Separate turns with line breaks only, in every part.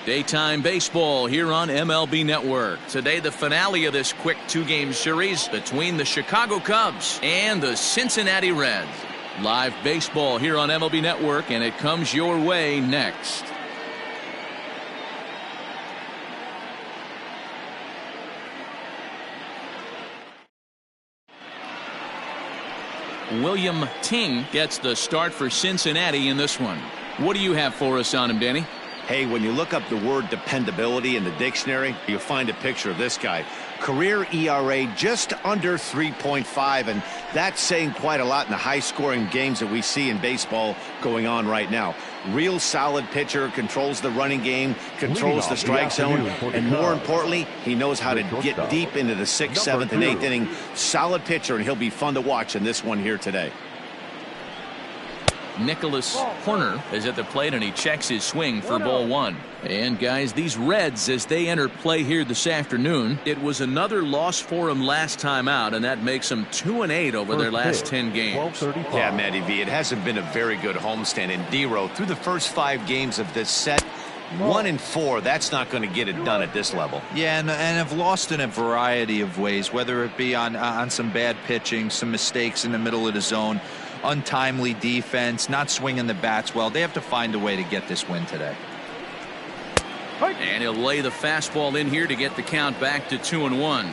Daytime baseball here on MLB Network. Today, the finale of this quick two-game series between the Chicago Cubs and the Cincinnati Reds. Live baseball here on MLB Network, and it comes your way next. William Ting gets the start for Cincinnati in this one. What do you have for us on him, Danny?
Hey, when you look up the word dependability in the dictionary, you'll find a picture of this guy. Career ERA just under 3.5, and that's saying quite a lot in the high-scoring games that we see in baseball going on right now. Real solid pitcher, controls the running game, controls the strike zone, and more importantly, he knows how to get deep into the 6th, 7th, and 8th inning. Solid pitcher, and he'll be fun to watch in this one here today.
Nicholas Horner is at the plate, and he checks his swing for ball one. And guys, these Reds, as they enter play here this afternoon, it was another loss for them last time out, and that makes them 2-8 over their last 10 games.
Yeah, Matty V, it hasn't been a very good homestand. And D-Row, through the first 5 games of this set, 1-4, that's not going to get it done at this level.
Yeah, and have lost in a variety of ways, whether it be on some bad pitching, some mistakes in the middle of the zone, untimely defense, not swinging the bats well. They have to find a way to get this win today.
And he'll lay the fastball in here to get the count back to 2-1.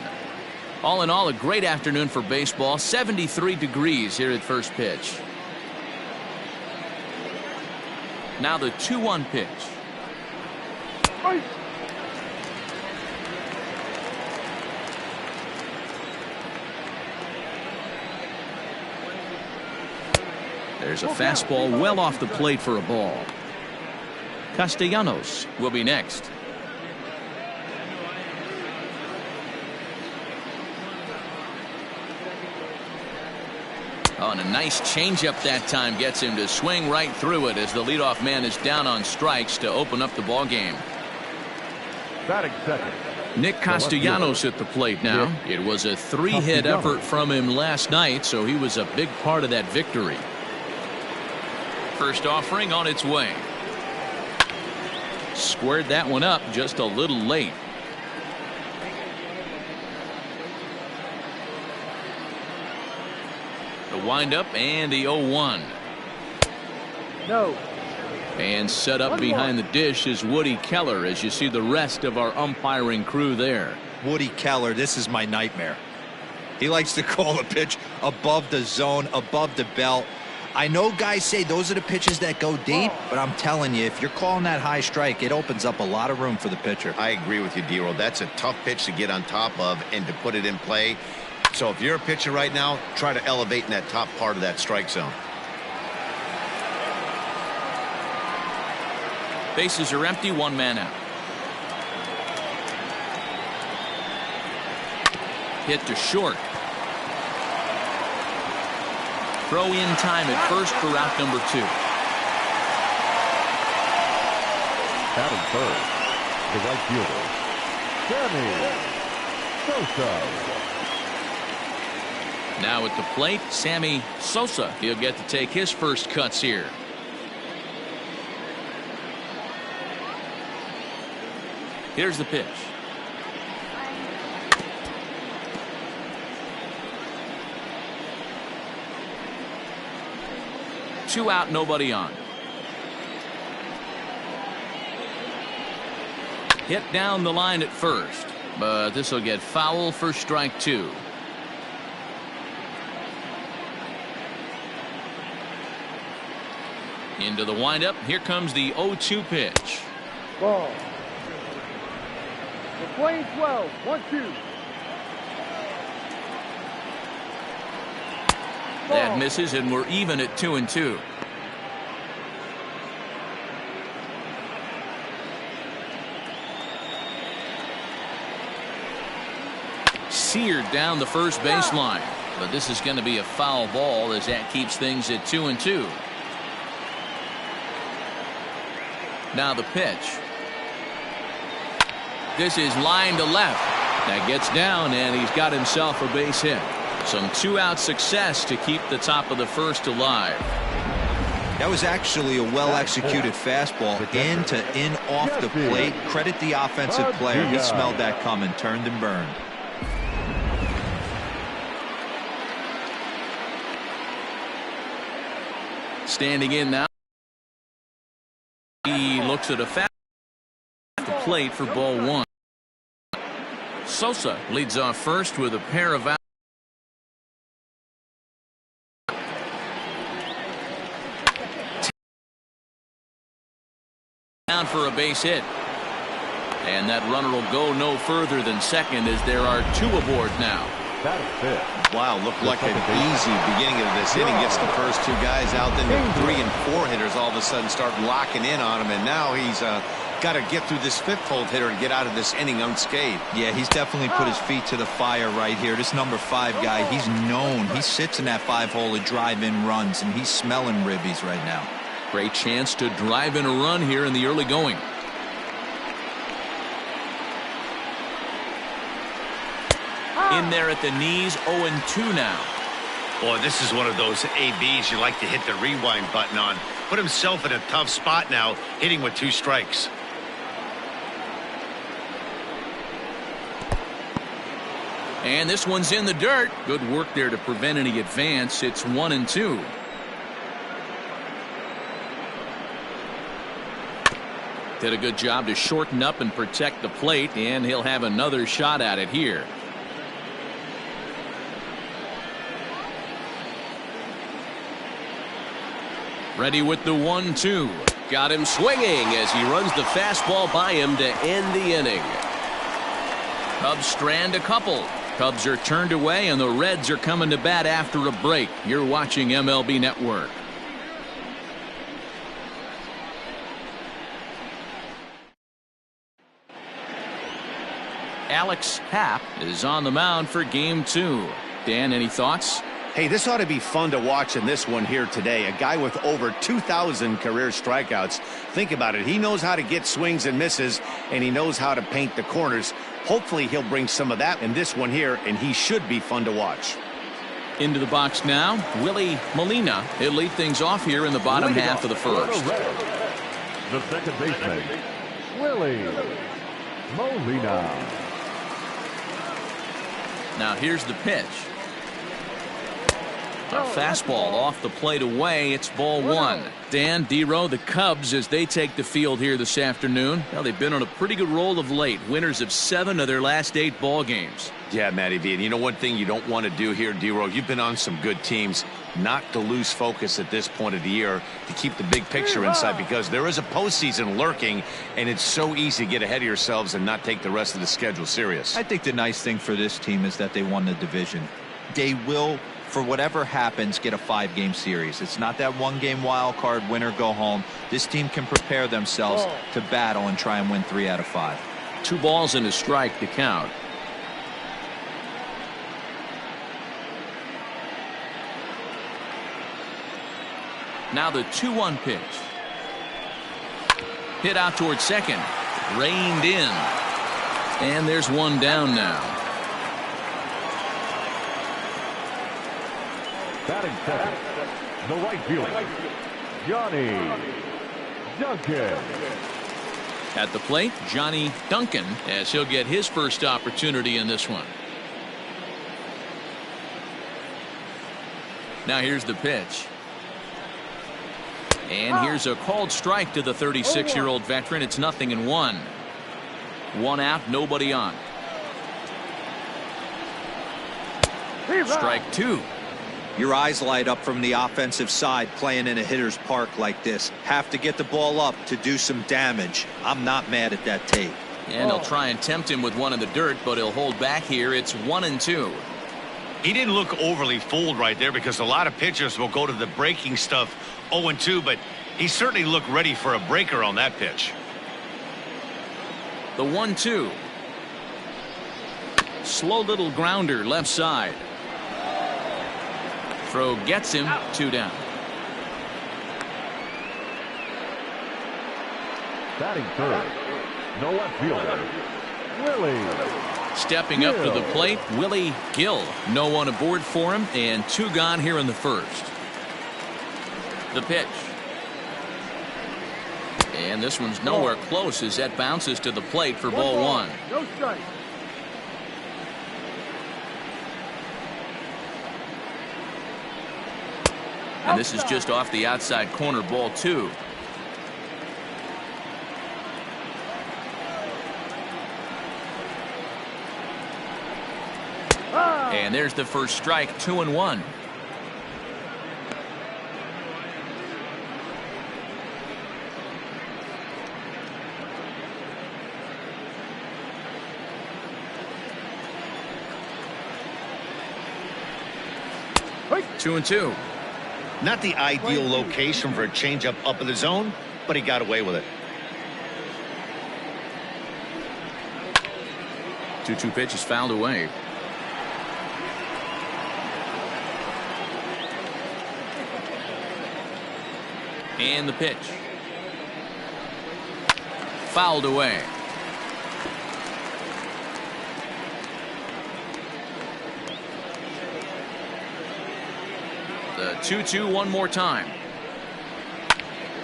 All in all, a great afternoon for baseball. 73 degrees here at first pitch. Now the 2-1 pitch. There's a fastball well off the plate for a ball. Castellanos will be next. Oh, and a nice changeup that time gets him to swing right through it as the leadoff man is down on strikes to open up the ball game.
Batting second,
Nick Castellanos at the plate now. It was a 3-hit effort from him last night, so he was a big part of that victory. First offering on its way. Squared that one up just a little late. The windup and the 0-1.
no,
And set up behind the dish is Woody Keller, as you see the rest of our umpiring crew there.
Woody Keller, this is my nightmare. He likes to call a pitch above the zone, above the belt. I know guys say those are the pitches that go deep, but I'm telling you, if you're calling that high strike, it opens up a lot of room for the pitcher.
I agree with you, D-Row. That's a tough pitch to get on top of and to put it in play. So if you're a pitcher right now, try to elevate in that top part of that strike zone.
Bases are empty, one man out. Hit to short. Throw in time at first for out number 2.
batting first, the right fielder, Sammy Sosa.
Now at the plate, Sammy Sosa. He'll get to take his first cuts here. Here's the pitch. Two out, nobody on. Hit down the line at first, but this will get foul for strike 2. Into the windup. Here comes the 0-2 pitch.
Ball. The playing 12, 1-2.
That misses, and we're even at 2-2. Seared down the first baseline, but this is going to be a foul ball as that keeps things at 2-2. Now the pitch. This is line to left. That gets down, and he's got himself a base hit. Some 2-out success to keep the top of the first alive.
That was actually a well-executed fastball in to in off the plate. Credit the offensive player. He smelled that coming, turned and burned.
Standing in now. He looks at a fast at the plate for ball one. Sosa leads off first with a pair of outs. Down for a base hit. And that runner will go no further than second as there are two aboard now.
That is it.
Wow, looked like an easy beginning of this inning. Gets the first two guys out, then the 3 and 4 hitters all of a sudden start locking in on him, and now he's got to get through this fifth hole hitter and get out of this inning unscathed.
Yeah, he's definitely put his feet to the fire right here. This number 5 guy, he's known. He sits in that 5-hole to drive in runs, and he's smelling ribbies right now.
Great chance to drive in a run here in the early going. In there at the knees, 0-2 now.
Boy, this is one of those ABs you like to hit the rewind button on. Put himself in a tough spot now, hitting with 2 strikes.
And this one's in the dirt. Good work there to prevent any advance. It's 1-2. Did a good job to shorten up and protect the plate, and he'll have another shot at it here. Ready with the 1-2. Got him swinging as he runs the fastball by him to end the inning. Cubs strand a couple. Cubs are turned away, and the Reds are coming to bat after a break. You're watching MLB Network. Alex Happ is on the mound for game 2. Dan, any thoughts?
Hey, this ought to be fun to watch in this one here today. A guy with over 2,000 career strikeouts. Think about it. He knows how to get swings and misses, and he knows how to paint the corners. Hopefully he'll bring some of that in this one here, and he should be fun to watch.
Into the box now, Willie Molina. He'll lead things off here in the bottom half of the first.
The second baseman, Willie Molina.
Now here's the pitch. A fastball off the plate away. It's ball 1. Dan, D-Row, the Cubs, as they take the field here this afternoon. Well, they've been on a pretty good roll of late. Winners of 7 of their last 8 ball games.
Yeah, Matty V. And you know one thing you don't want to do here, D-Row, you've been on some good teams. Not to lose focus at this point of the year, to keep the big picture in sight, because there is a postseason lurking, and it's so easy to get ahead of yourselves and not take the rest of the schedule serious.
I think the nice thing for this team is that they won the division. They will, for whatever happens, get a 5-game series. It's not that 1-game wild card, win or go home. This team can prepare themselves to battle and try and win 3 out of 5.
2 balls and a strike to count. Now the 2-1 pitch. Hit out towards second. Reined in. And there's one down now.
Batting second, the right fielder, Johnny Duncan.
At the plate, Johnny Duncan, as he'll get his first opportunity in this one. Now here's the pitch. And here's a called strike to the 36-year-old veteran. It's 0-1. 1 out, nobody on. Strike 2.
Your eyes light up from the offensive side playing in a hitter's park like this. Have to get the ball up to do some damage. I'm not mad at that tape.
And he'll try and tempt him with one in the dirt, but he'll hold back here. It's 1-2.
He didn't look overly fooled right there, because a lot of pitchers will go to the breaking stuff 0-2, but he certainly looked ready for a breaker on that pitch.
The 1-2. Slow little grounder left side. Throw gets him. 2 down.
Batting third, the left fielder, Willie.
Stepping up to the plate, Willie Gill. No one aboard for him, and 2 gone here in the first. The pitch. And this one's nowhere close as that bounces to the plate for ball one.
No strike.
And this is just off the outside corner, ball two. And there's the first strike, 2-1.
Hey.
2-2.
Not the ideal location for a changeup up in the zone, but he got away with it.
2-2 pitch is fouled away. And the pitch. Fouled away. The 2-2 one more time.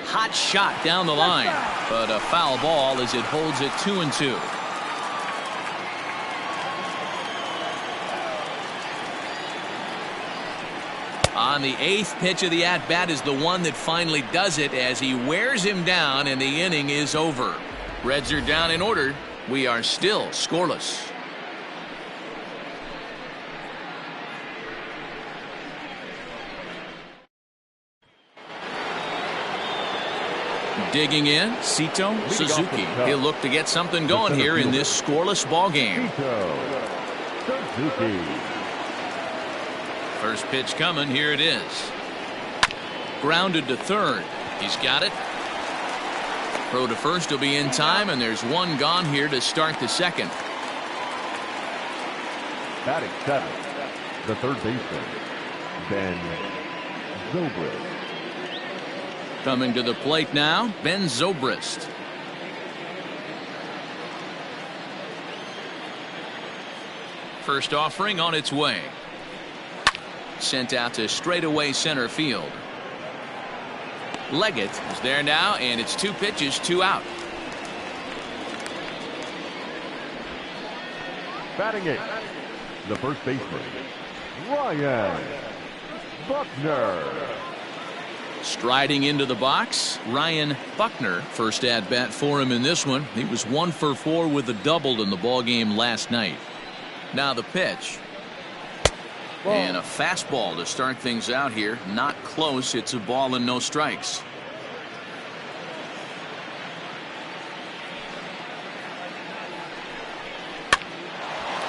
Hot shot down the line, but a foul ball as it holds it 2-2. On the 8th pitch of the at-bat is the one that finally does it as he wears him down and the inning is over. Reds are down in order. We are still scoreless. Digging in, Sito Suzuki. He'll look to get something going here in this scoreless ball game.
Suzuki.
First pitch coming. Here it is. Grounded to third. He's got it. Throw to first will be in time, and there's one gone here to start the second.
Batting seventh, the third baseman, Ben Zobrist.
Coming to the plate now, Ben Zobrist. First offering on its way. Sent out to straightaway center field. Leggett is there now, and it's 2 pitches, 2 out.
Batting eighth, the first baseman, Ryan Buckner.
Striding into the box, Ryan Buckner. First at bat for him in this one. He was 1 for 4 with a double in the ball game last night. Now the pitch. And a fastball to start things out here. Not close. It's a ball and no strikes.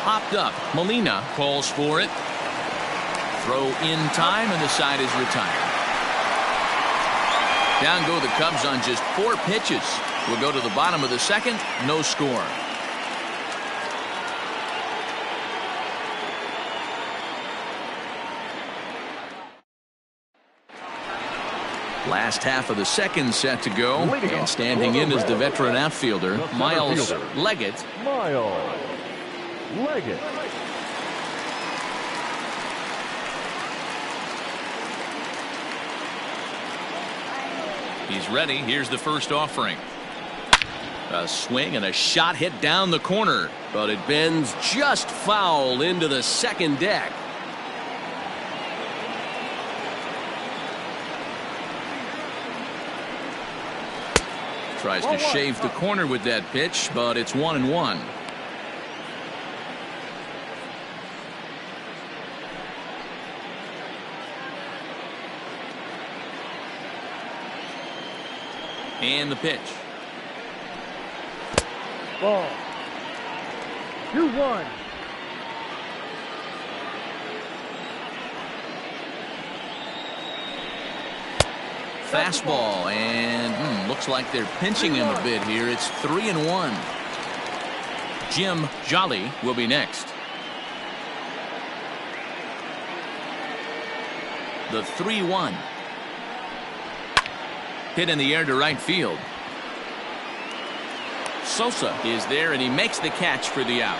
Popped up. Molina calls for it. Throw in time, and the side is retired. Down go the Cubs on just 4 pitches. We'll go to the bottom of the second. No score. Last half of the second set to go, and standing in is the veteran outfielder, Miles Leggett.
Miles Leggett.
He's ready. Here's the first offering. A swing and a shot hit down the corner, but it bends just foul into the second deck. Tries to shave the corner with that pitch, but it's 1-1. And the pitch.
Ball. 2-1.
Fastball, and looks like they're pinching him a bit here. It's 3-1. Jim Jolly will be next. The 3-1. Hit in the air to right field. Sosa is there, and he makes the catch for the out.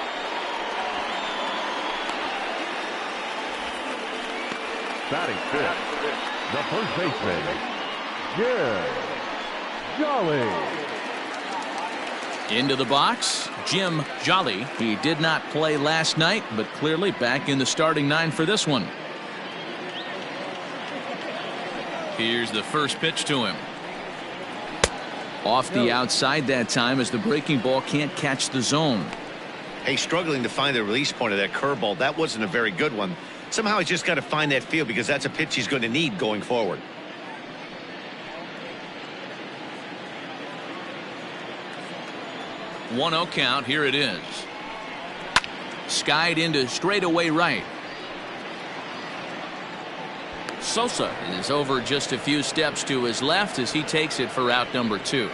Batting fifth, the first baseman, Jim Jolly.
Into the box, Jim Jolly. He did not play last night, but clearly back in the starting 9 for this one. Here's the first pitch to him. Off the outside that time as the breaking ball can't catch the zone.
Hey, struggling to find the release point of that curveball. That wasn't a very good one. Somehow he's just got to find that feel because that's a pitch he's going to need going forward.
1-0 count. Here it is. Skied into straightaway right. Sosa is over just a few steps to his left as he takes it for out number 2.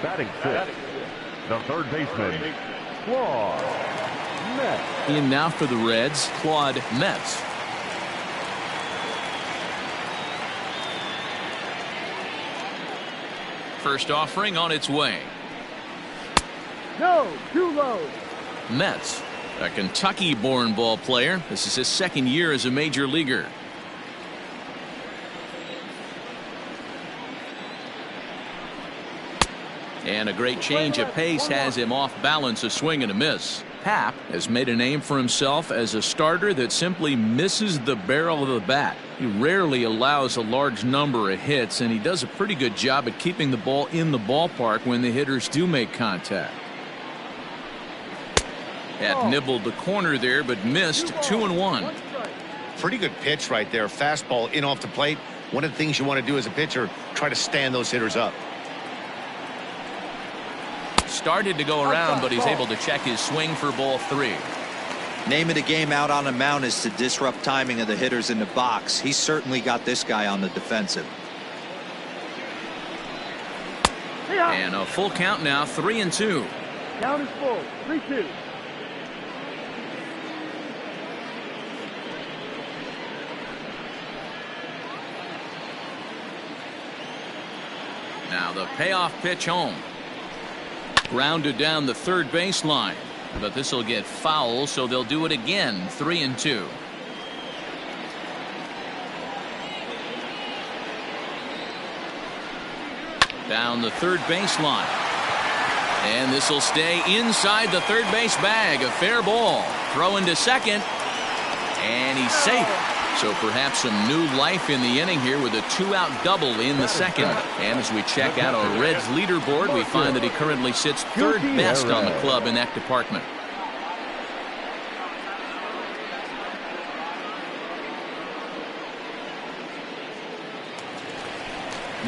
Batting 6, the third baseman, Claude Metz.
In now for the Reds, Claude Metz. First offering on its way.
No, too low.
Metz, a Kentucky-born ball player. This is his second year as a major leaguer. And a great change of pace has him off balance, a swing and a miss. Pap has made a name for himself as a starter that simply misses the barrel of the bat. He rarely allows a large number of hits, and he does a pretty good job at keeping the ball in the ballpark when the hitters do make contact. That nibbled the corner there, but missed. 2-1.
Pretty good pitch right there. Fastball in off the plate. One of the things you want to do as a pitcher, try to stand those hitters up.
Started to go around, but he's able to check his swing for ball 3.
Name of the game out on the mound is to disrupt timing of the hitters in the box. He's certainly got this guy on the defensive.
And a full count now, 3-2.
Count is full, 3-2.
Now the payoff pitch home. Grounded down the third baseline, but this will get foul, so they'll do it again. 3-2. Down the third baseline, and this will stay inside the third base bag. A fair ball. Throw into second, and he's safe. So perhaps some new life in the inning here with a 2-out double in the second. And as we check out our Reds leaderboard, we find that he currently sits third best on the club in that department.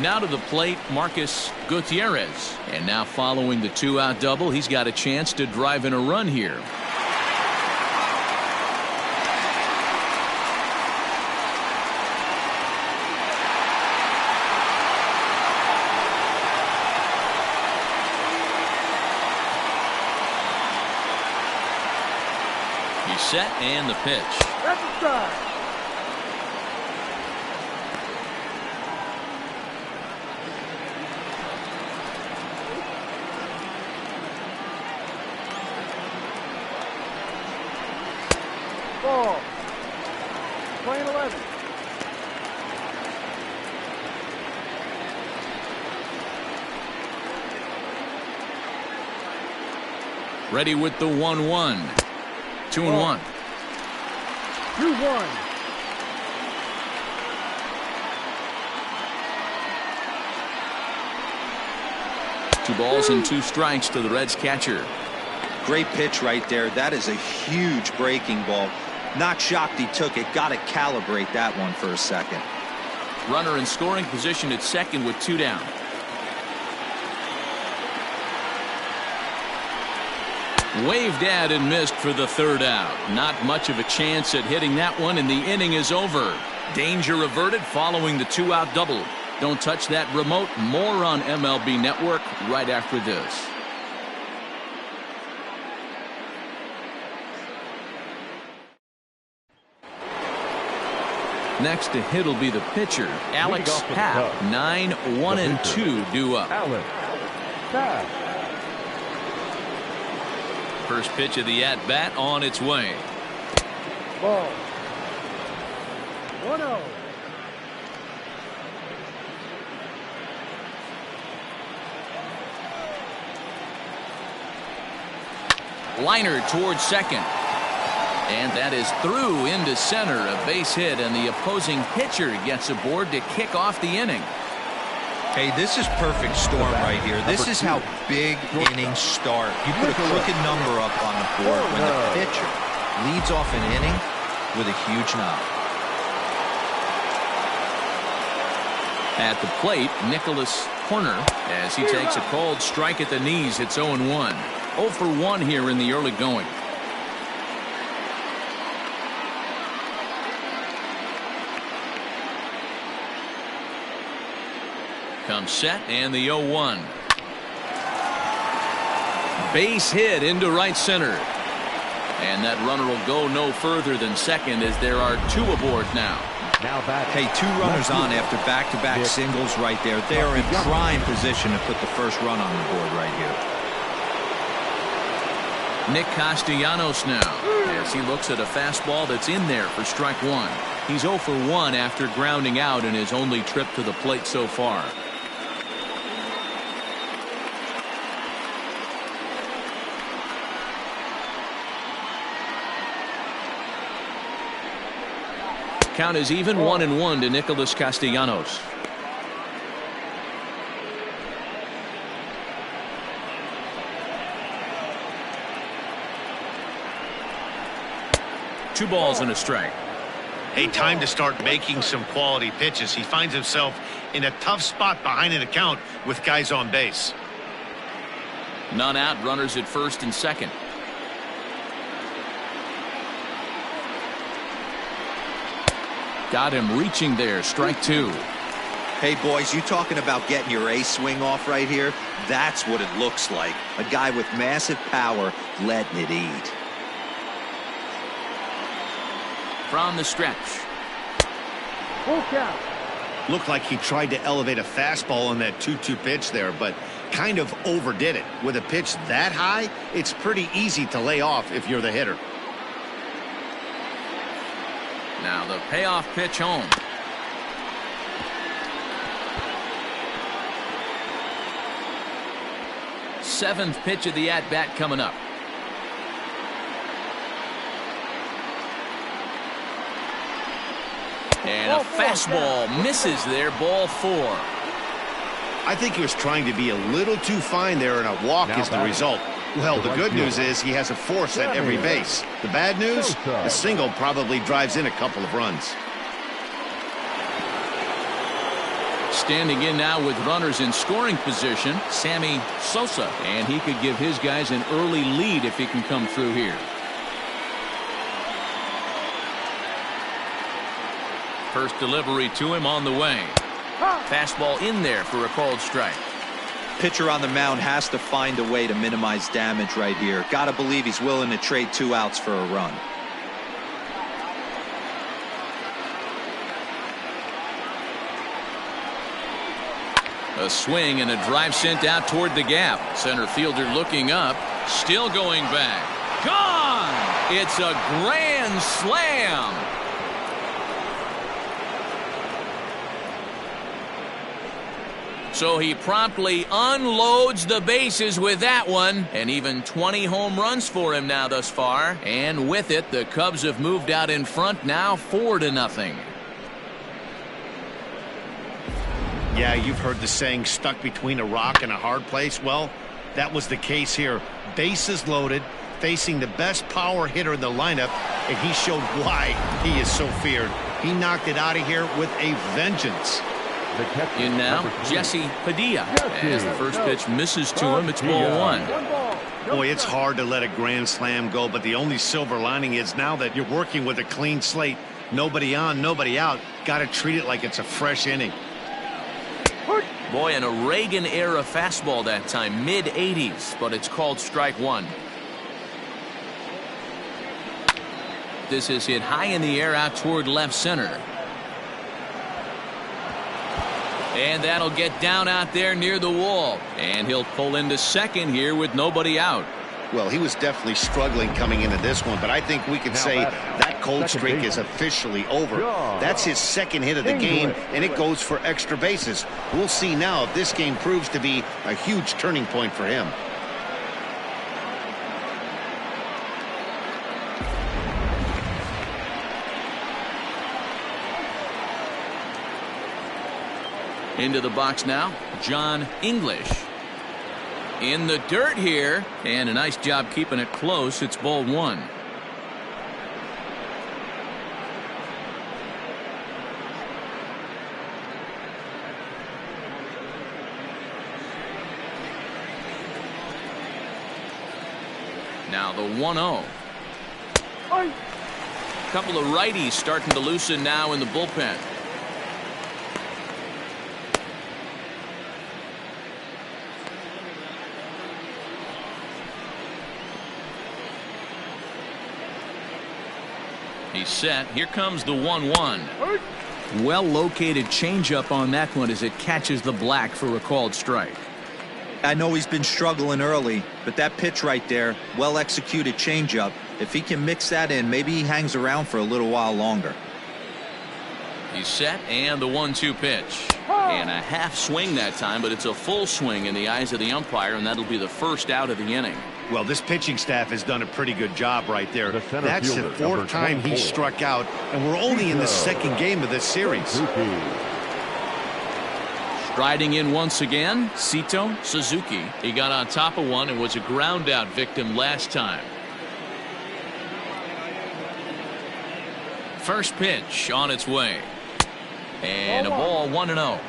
Now to the plate, Marcus Gutierrez. And now following the 2-out double, he's got a chance to drive in a run here. Set and the pitch.
That's a strike. Ball. Playing 11.
Ready with the 1-1. 2-1.
2-1.
Two balls and 2 strikes to the Reds catcher.
Great pitch right there. That is a huge breaking ball. Not shocked he took it. Got to calibrate that one for a second.
Runner in scoring position at second with 2 down. Waved at and missed for the 3rd out. Not much of a chance at hitting that one, and the inning is over. Danger averted following the 2-out double. Don't touch that remote. More on MLB Network right after this. Next to hit will be the pitcher, Alex Pap. 9-1-2 due up.
Alex Pap.
First pitch of the at-bat on its way.
Ball. 1-0.
Liner towards second. And that is through into center. A base hit, and the opposing pitcher gets aboard to kick off the inning.
Hey, this is perfect storm right here. This is how big innings start. You put a crooked number up on the board when the pitcher leads off an inning with a huge knock.
At the plate, Nicholas Corner, as he takes a called strike at the knees. It's 0-1. 0 for 1 here in the early going. Comes set, and the 0-1. Base hit into right center. And that runner will go no further than second, as there are 2 aboard now.
Hey, 2 runners on after back-to-back singles right there. They are in prime position to put the first run on the board right here.
Nick Castellanos now, as he looks at a fastball that's in there for strike 1. He's 0 for 1 after grounding out in his only trip to the plate so far. Count is even 1-1 to Nicholas Castellanos. Two balls and a strike.
Hey, time to start making some quality pitches. He finds himself in a tough spot behind an account with guys on base.
None out, runners at first and second. Got him reaching there. Strike 2.
Hey, boys, you talking about getting your A swing off right here? That's what it looks like. A guy with massive power letting it eat.
From the stretch.
Full count.
Looked like he tried to elevate a fastball on that 2-2 pitch there, but kind of overdid it. With a pitch that high, it's pretty easy to lay off if you're the hitter.
Now the payoff pitch home. Seventh pitch of the at-bat coming up. And a fastball misses there. Ball 4.
I think he was trying to be a little too fine there, and a walk is the result. Well, the good news is he has a force at every base. The bad news, a single probably drives in a couple of runs.
Standing in now with runners in scoring position, Sammy Sosa, and he could give his guys an early lead if he can come through here. First delivery to him on the way. Fastball in there for a called strike.
Pitcher on the mound has to find a way to minimize damage right here. Got to believe he's willing to trade 2 outs for a run.
A swing and a drive sent out toward the gap. Center fielder looking up, still going back. Gone! It's a grand slam. So he promptly unloads the bases with that one, and even 20 home runs for him now thus far. And with it, the Cubs have moved out in front now 4-0.
Yeah, you've heard the saying, stuck between a rock and a hard place. Well, that was the case here. Bases loaded, facing the best power hitter in the lineup, and he showed why he is so feared. He knocked it out of here with a vengeance.
In now, Jesse Padilla. As the first pitch misses to him, it's ball 1.
Boy, it's hard to let a grand slam go, but the only silver lining is now that you're working with a clean slate, nobody on, nobody out, got to treat it like it's a fresh inning.
Boy, in a Reagan-era fastball that time, mid-80s, but it's called strike 1. This is hit high in the air out toward left center. And that'll get down out there near the wall. And he'll pull into second here with nobody out.
Well, he was definitely struggling coming into this one, but I think we could say that cold streak is officially over. That's his second hit of the game, and it goes for extra bases. We'll see now if this game proves to be a huge turning point for him.
Into the box now, John English. In the dirt here, and a nice job keeping it close. It's ball one. Now the 1-0. Couple of righties starting to loosen now in the bullpen. He's set. Here comes the 1-1. Well located changeup on that one as it catches the black for a called strike.
I know he's been struggling early, but that pitch right there, well executed changeup. If he can mix that in, maybe he hangs around for a little while longer.
He's set, and the 1-2 pitch. And a half swing that time, but it's a full swing in the eyes of the umpire, and that'll be the first out of the inning.
Well, this pitching staff has done a pretty good job right there.
center
That's the
fielder,
fourth time he
24.
struck out, and we're only in the second game of this series.
Striding in once again, Sito Suzuki. He got on top of one and was a ground out victim last time. First pitch on its way. And a ball 1-0.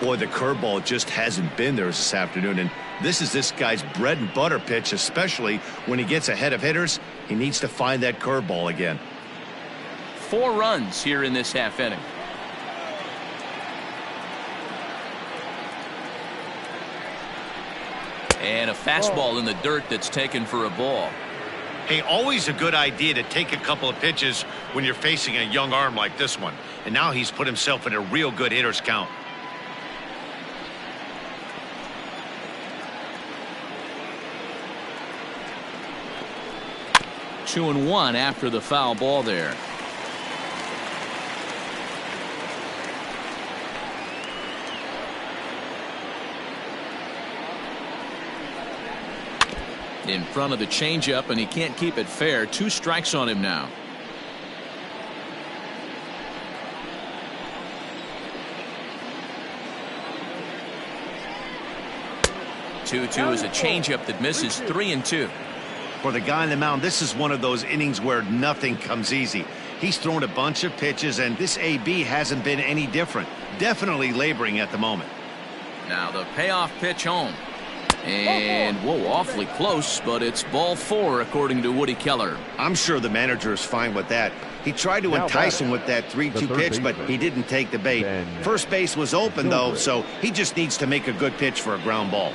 Boy, the curveball just hasn't been there this afternoon, and this is this guy's bread and butter pitch, especially when he gets ahead of hitters. He needs to find that curveball again.
4 runs here in this half inning. And a fastball in the dirt that's taken for a ball.
Hey, always a good idea to take a couple of pitches when you're facing a young arm like this one. And now he's put himself in a real good hitter's count.
Two and one after the foul ball there. In front of the changeup, and he can't keep it fair. 2 strikes on him now. Two is a changeup that misses. 3-2.
For the guy on the mound, this is one of those innings where nothing comes easy. He's thrown a bunch of pitches, and this AB hasn't been any different. Definitely laboring at the moment.
Now the payoff pitch home. And, whoa, awfully close, but it's ball 4, according to Woody Keller.
I'm sure the manager is fine with that. He tried to entice him with that 3-2 pitch, but he didn't take the bait. First base was open, though, so he just needs to make a good pitch for a ground ball.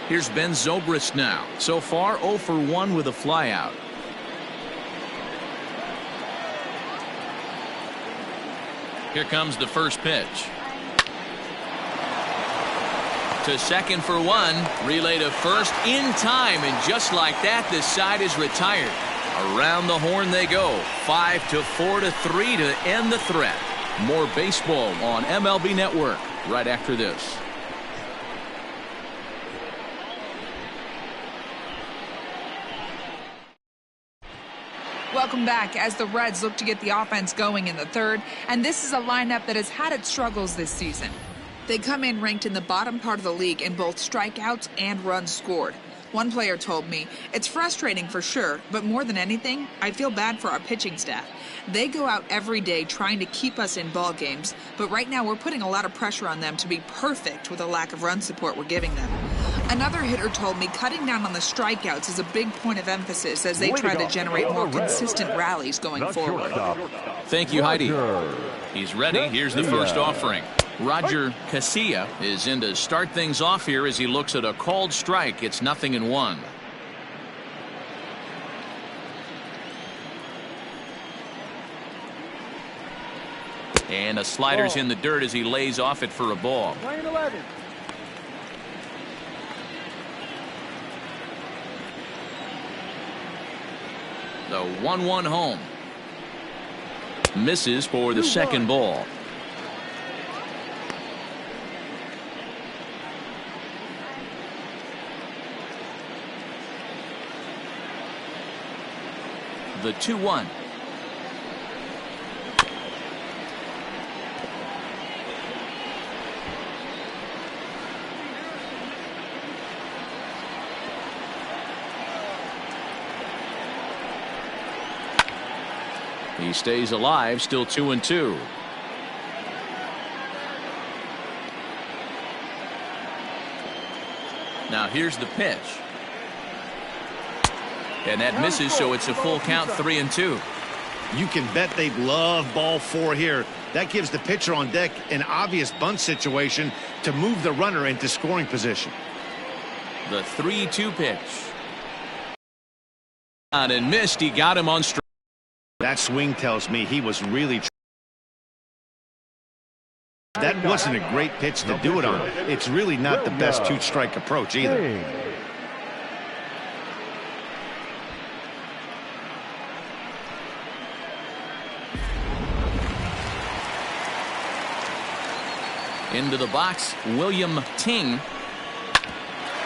Here's Ben Zobrist now. So far, 0 for 1 with a flyout. Here comes the first pitch. To second for 1. Relay to first in time, and just like that, this side is retired. Around the horn they go. 5-4-3 to end the threat. More baseball on MLB Network right after this.
Welcome back as the Reds look to get the offense going in the third, and this is a lineup that has had its struggles this season. They come in ranked in the bottom part of the league in both strikeouts and runs scored. One player told me, "It's frustrating for sure, but more than anything, I feel bad for our pitching staff. They go out every day trying to keep us in ball games, but right now we're putting a lot of pressure on them to be perfect with the lack of run support we're giving them." Another hitter told me cutting down on the strikeouts is a big point of emphasis as they try to generate more consistent rallies going forward.
Thank you, Heidi. He's ready. Here's the first offering. Roger Casilla is in to start things off here as he looks at a called strike. It's 0-1. And a slider's in the dirt as he lays off it for a ball.
Lane 11.
The 1-1 home. Misses for the second ball. The 2-1. He stays alive, still 2-2. Now here's the pitch. And that misses, so it's a full count, 3-2.
You can bet they'd love ball 4 here. That gives the pitcher on deck an obvious bunt situation to move the runner into scoring position.
The 3-2 pitch. And missed. He got him on strike.
That swing tells me he was really. That wasn't a great pitch to do it on. It's really not the best 2-strike approach either.
Into the box, William Ting.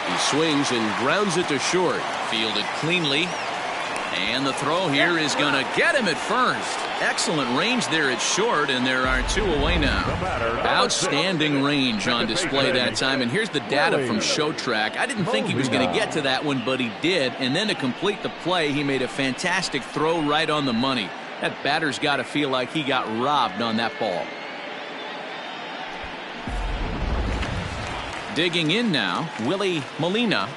He swings and grounds it to short. Fielded cleanly. And the throw here is going to get him at first. Excellent range there at short, and there are 2 away now. Outstanding range on display that time. And here's the data from ShowTrack. I didn't think he was going to get to that one, but he did. And then to complete the play, he made a fantastic throw right on the money. That batter's got to feel like he got robbed on that ball. Digging in now, Willie Molina.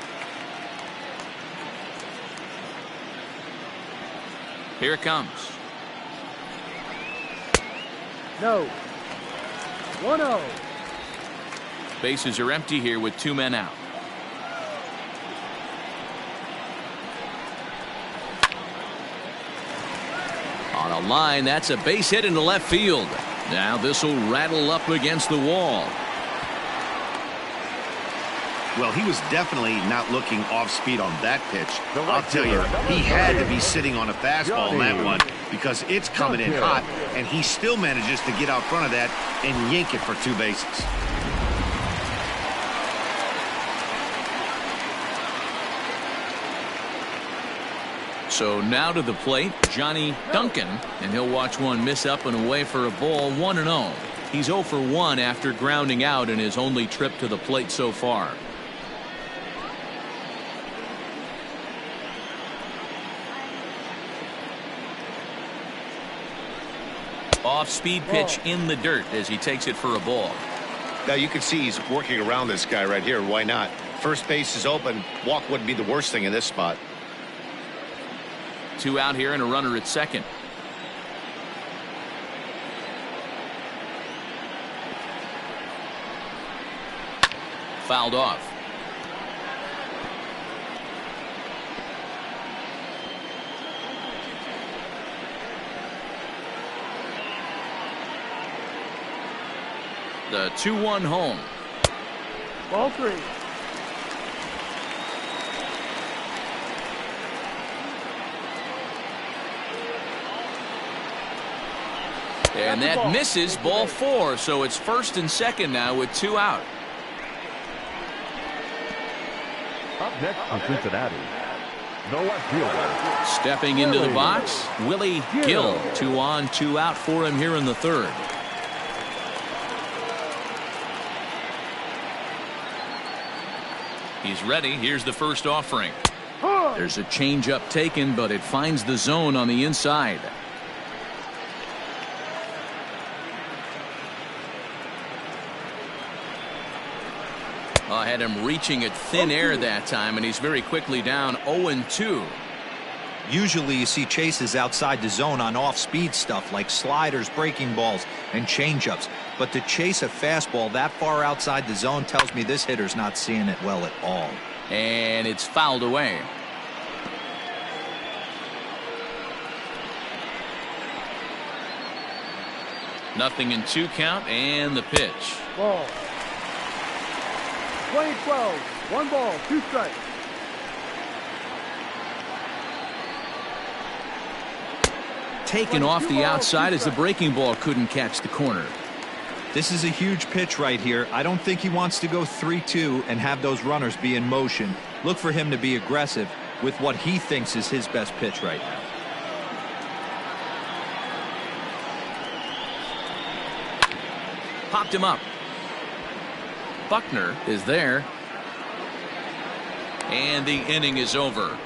Here it comes.
No. 1-0.
Bases are empty here with 2 men out. On a line, that's a base hit into left field. Now this will rattle up against the wall.
Well, he was definitely not looking off speed on that pitch. I'll tell you, he had to be sitting on a fastball on that one because it's coming in hot, and he still manages to get out front of that and yank it for 2 bases.
So now to the plate, Johnny Duncan, and he'll watch one miss up and away for a ball, 1-0. He's 0 for 1 after grounding out in his only trip to the plate so far. Off-speed pitch in the dirt as he takes it for a ball.
Now you can see he's working around this guy right here. Why not? First base is open. Walk wouldn't be the worst thing in this spot.
2 out here and a runner at second. Fouled off. The 2-1 home.
Ball 3.
And that misses, ball 4. So it's first and second now with 2 out.
Up next for Cincinnati, the left fielder.
Stepping into the box, Willie Gill. 2 on, 2 out for him here in the 3rd. He's ready. Here's the first offering. There's a changeup taken, but it finds the zone on the inside. I had him reaching at thin air that time, and he's very quickly down 0-2.
Usually you see chases outside the zone on off-speed stuff like sliders, breaking balls, and changeups. But to chase a fastball that far outside the zone tells me this hitter's not seeing it well at all.
And it's fouled away. Nothing in 2 count, and the pitch.
Ball. 20-12. 1 ball, 2 strikes.
Taken off the outside as the breaking ball couldn't catch the corner.
This is a huge pitch right here. I don't think he wants to go 3-2 and have those runners be in motion. Look for him to be aggressive with what he thinks is his best pitch right now.
Popped him up. Buckner is there. And the inning is over.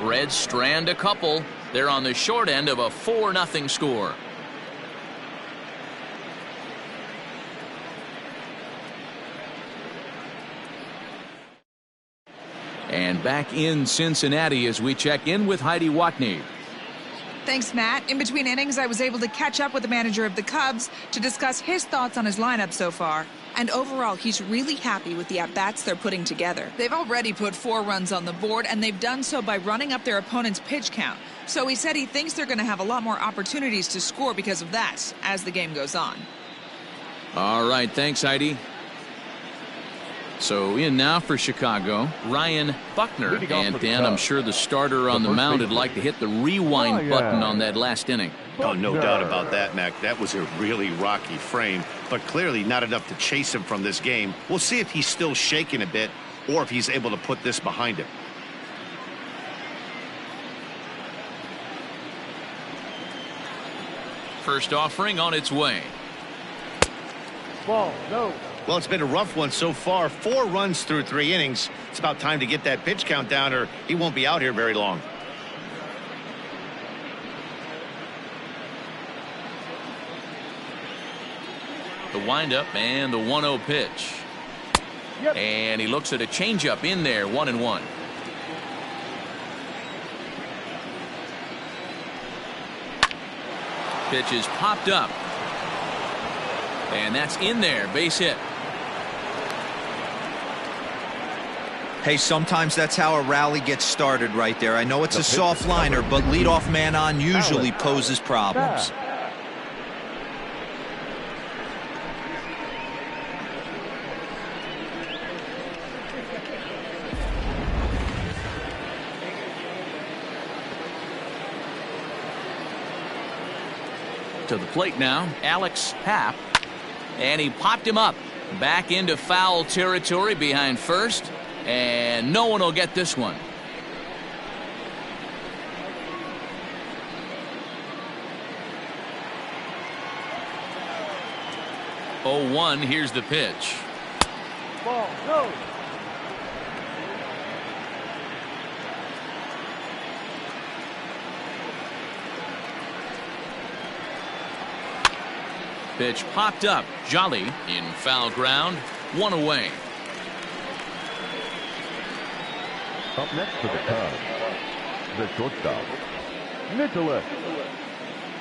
Reds strand a couple. They're on the short end of a 4-0 score. And back in Cincinnati as we check in with Heidi Watney.
Thanks, Matt. In between innings, I was able to catch up with the manager of the Cubs to discuss his thoughts on his lineup so far. And overall, he's really happy with the at-bats they're putting together. They've already put 4 runs on the board, and they've done so by running up their opponent's pitch count. So he said he thinks they're going to have a lot more opportunities to score because of that as the game goes on.
All right, thanks, Heidi. So in now for Chicago, Ryan Buckner. And Dan, I'm sure the starter on the mound would like to hit the rewind button on that last inning.
Oh, no doubt about that, Mac. That was a really rocky frame, but clearly not enough to chase him from this game. We'll see if he's still shaking a bit or if he's able to put this behind him.
First offering on its way.
Ball, no.
Well, it's been a rough one so far. 4 runs through 3 innings. It's about time to get that pitch count down or he won't be out here very long.
The windup and the 1-0 pitch.
Yep.
And he looks at a changeup in there, 1-1. Pitch is popped up. And that's in there, base hit.
Hey, sometimes that's how a rally gets started right there. I know it's a soft liner, but leadoff man on usually poses problems.
To the plate now, Alex Happ. And he popped him up. Back into foul territory behind first. And no one will get this one. Oh, 1, here's the pitch.
Ball, no.
Pitch popped up. Jolly in foul ground. 1 away.
Up next for the Cubs, the shortstop, Nicholas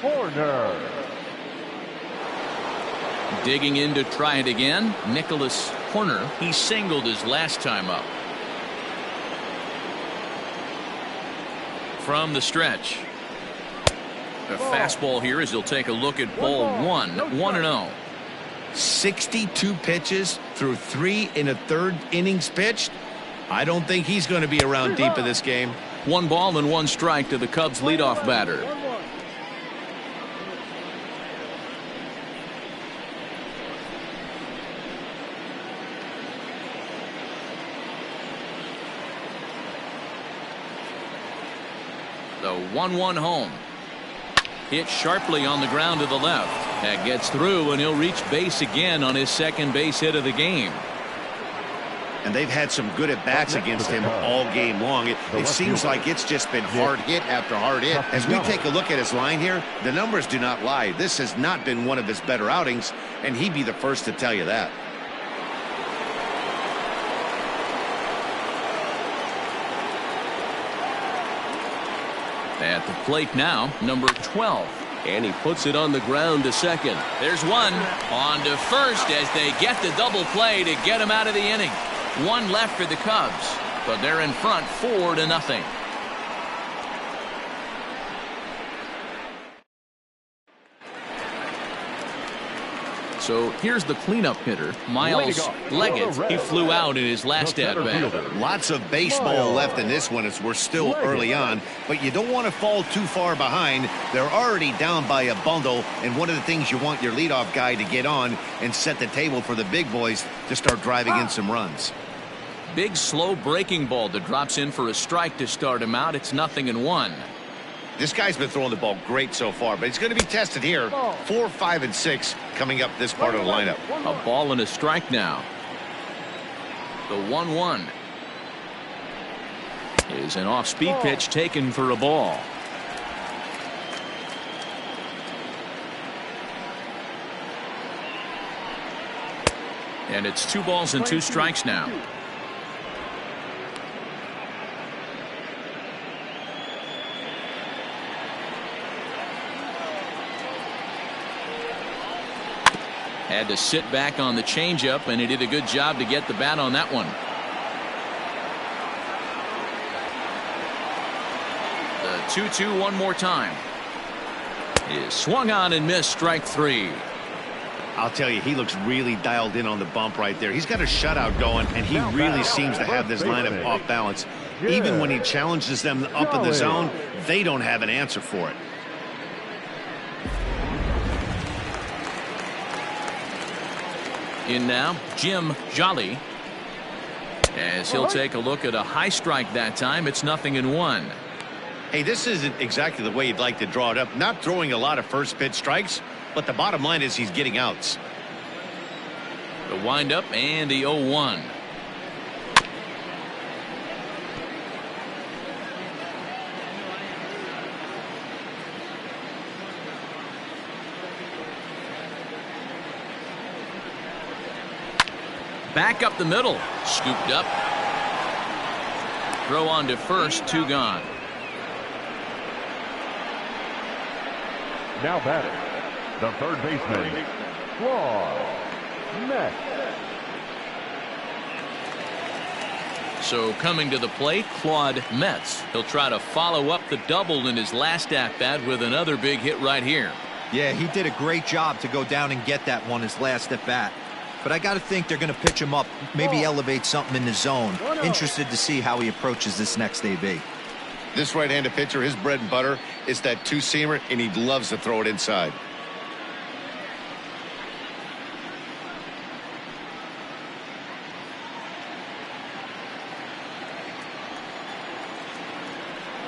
Horner.
Digging in to try it again. Nicholas Horner. He singled his last time up. From the stretch. A fastball here as he'll take a look at ball 1, 1-0.
62 pitches through 3 1/3 innings pitched. I don't think he's going to be around deep in this game.
1 ball and 1 strike to the Cubs leadoff batter. The 1-1 home. Hit sharply on the ground to the left. That gets through, and he'll reach base again on his second base hit of the game.
And they've had some good at-bats against him all game long. It seems like it's just been hard hit after hard hit. As we take a look at his line here, the numbers do not lie. This has not been one of his better outings, and he'd be the first to tell you that.
At the plate now, number 12. And he puts it on the ground to second. There's 1 on to first as they get the double play to get him out of the inning. 1 left for the Cubs, but they're in front 4-0. So here's the cleanup hitter, Miles Leggett. He flew out in his last at-bat.
Lots of baseball left in this one as we're still early on, but you don't want to fall too far behind. They're already down by a bundle, and one of the things you want your leadoff guy to get on and set the table for the big boys to start driving in some runs.
Big slow breaking ball that drops in for a strike to start him out. It's 0-1.
This guy's been throwing the ball great so far, but he's going to be tested here. 4, 5, and 6 coming up this part of the lineup.
A ball and a strike now. The 1-1. Is an off-speed pitch taken for a ball. And it's 2 balls and 2 strikes now. Had to sit back on the changeup, and he did a good job to get the bat on that one. The 2-2 one more time. Is swung on and missed, strike 3.
I'll tell you, he looks really dialed in on the bump right there. He's got a shutout going, and he really seems to have this lineup off balance. Even when he challenges them up in the zone, they don't have an answer for it.
In now, Jim Jolly. As he'll take a look at a high strike that time. It's 0-1.
Hey, this isn't exactly the way you'd like to draw it up. Not throwing a lot of first pitch strikes, but the bottom line is he's getting outs.
The windup and the 0-1. Back up the middle. Scooped up. Throw on to first. 2 gone.
Now batting, the third baseman, Claude Metz.
So coming to the plate, Claude Metz. He'll try to follow up the double in his last at-bat with another big hit right here.
Yeah, he did a great job to go down and get that one his last at-bat. But I got to think they're going to pitch him up, maybe elevate something in the zone. Interested to see how he approaches this next AB.
This right-handed pitcher, his bread and butter is that 2-seamer, and he loves to throw it inside.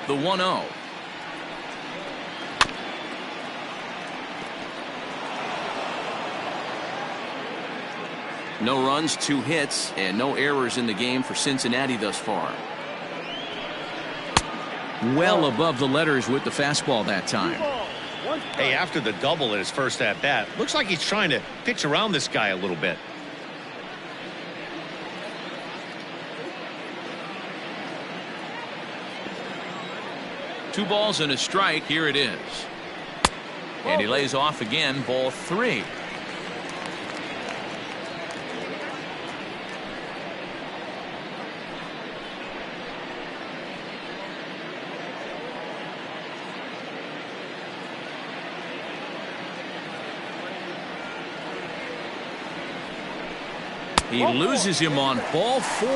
The 1-0. No runs, 2 hits, and no errors in the game for Cincinnati thus far. Well above the letters with the fastball that time.
Hey, after the double in his first at-bat, looks like he's trying to pitch around this guy a little bit.
Two balls and a strike. Here it is. And he lays off again. Ball 3. He loses him on ball 4.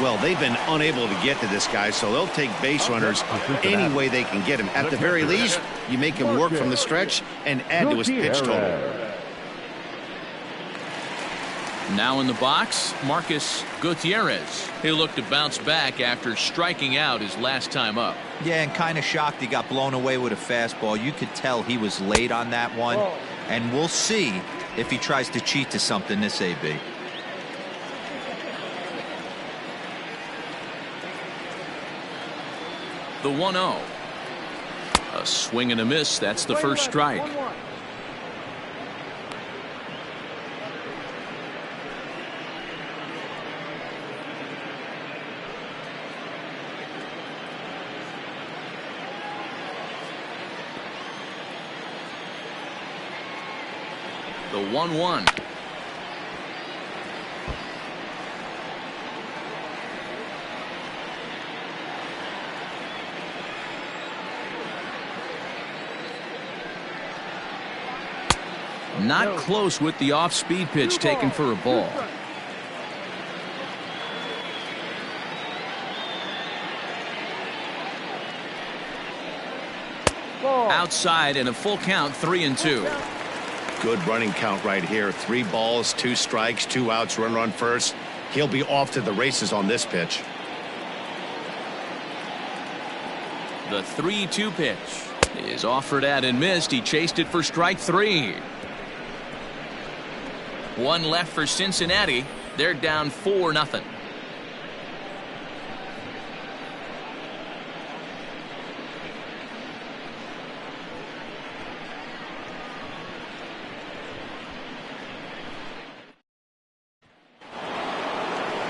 Well, they've been unable to get to this guy, so they'll take base runners any way they can get him. At the very least, you make him work from the stretch and add to his pitch total.
Now in the box, Marcus Gutierrez. He'll look to bounce back after striking out his last time up.
Yeah, and kind of shocked he got blown away with a fastball. You could tell he was late on that one. And we'll see if he tries to cheat to something this AB.
The 1-0. A swing and a miss. That's the first strike. The 1-1. Not close with the off-speed pitch taken for a ball. Outside and a full count, 3-2.
Good running count right here. 3 balls, 2 strikes, 2 outs, runner on first. He'll be off to the races on this pitch.
The 3-2 pitch is offered at and missed. He chased it for strike 3. 1 left for Cincinnati. They're down 4-0.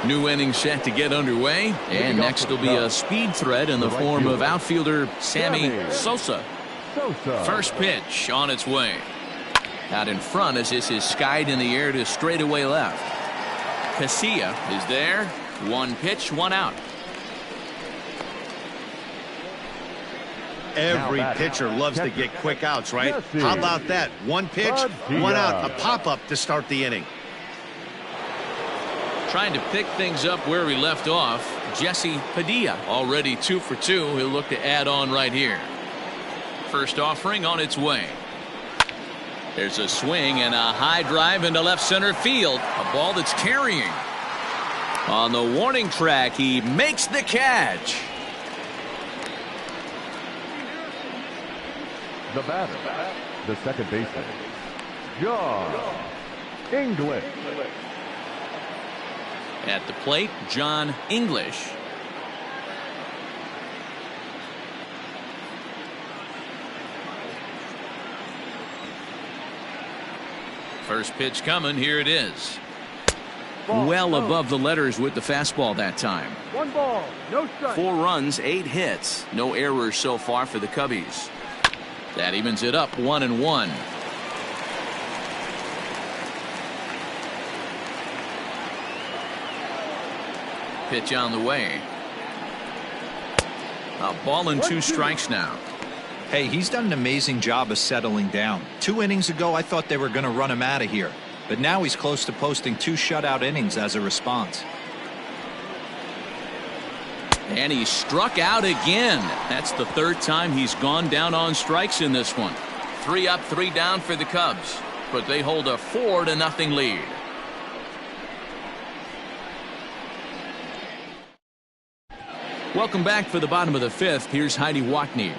New inning set to get underway, and next will be a speed threat in the form of outfielder Sammy Sosa. First pitch on its way. Out in front as this is skied in the air to straightaway left. Casilla is there. One pitch, one out.
Every pitcher loves to get quick outs, right? How about that? One pitch, one out, a pop-up to start the inning.
Trying to pick things up where we left off. Jesse Padilla already 2 for 2. He'll look to add on right here. First offering on its way. There's a swing and a high drive into left center field. A ball that's carrying. On the warning track, he makes the catch.
The batter, the second baseman, John English.
At the plate, John English. First pitch coming. Here it is. Well above the letters with the fastball that time.
1 ball, no strike.
4 runs, 8 hits. No errors so far for the Cubbies. That evens it up 1-1. Pitch on the way. A ball and 2 strikes now.
Hey, he's done an amazing job of settling down. 2 innings ago, I thought they were going to run him out of here. But now he's close to posting 2 shutout innings as a response.
And he struck out again. That's the 3rd time he's gone down on strikes in this one. 3 up, 3 down for the Cubs. But they hold a 4-0 lead. Welcome back for the bottom of the 5th. Here's Heidi Watney.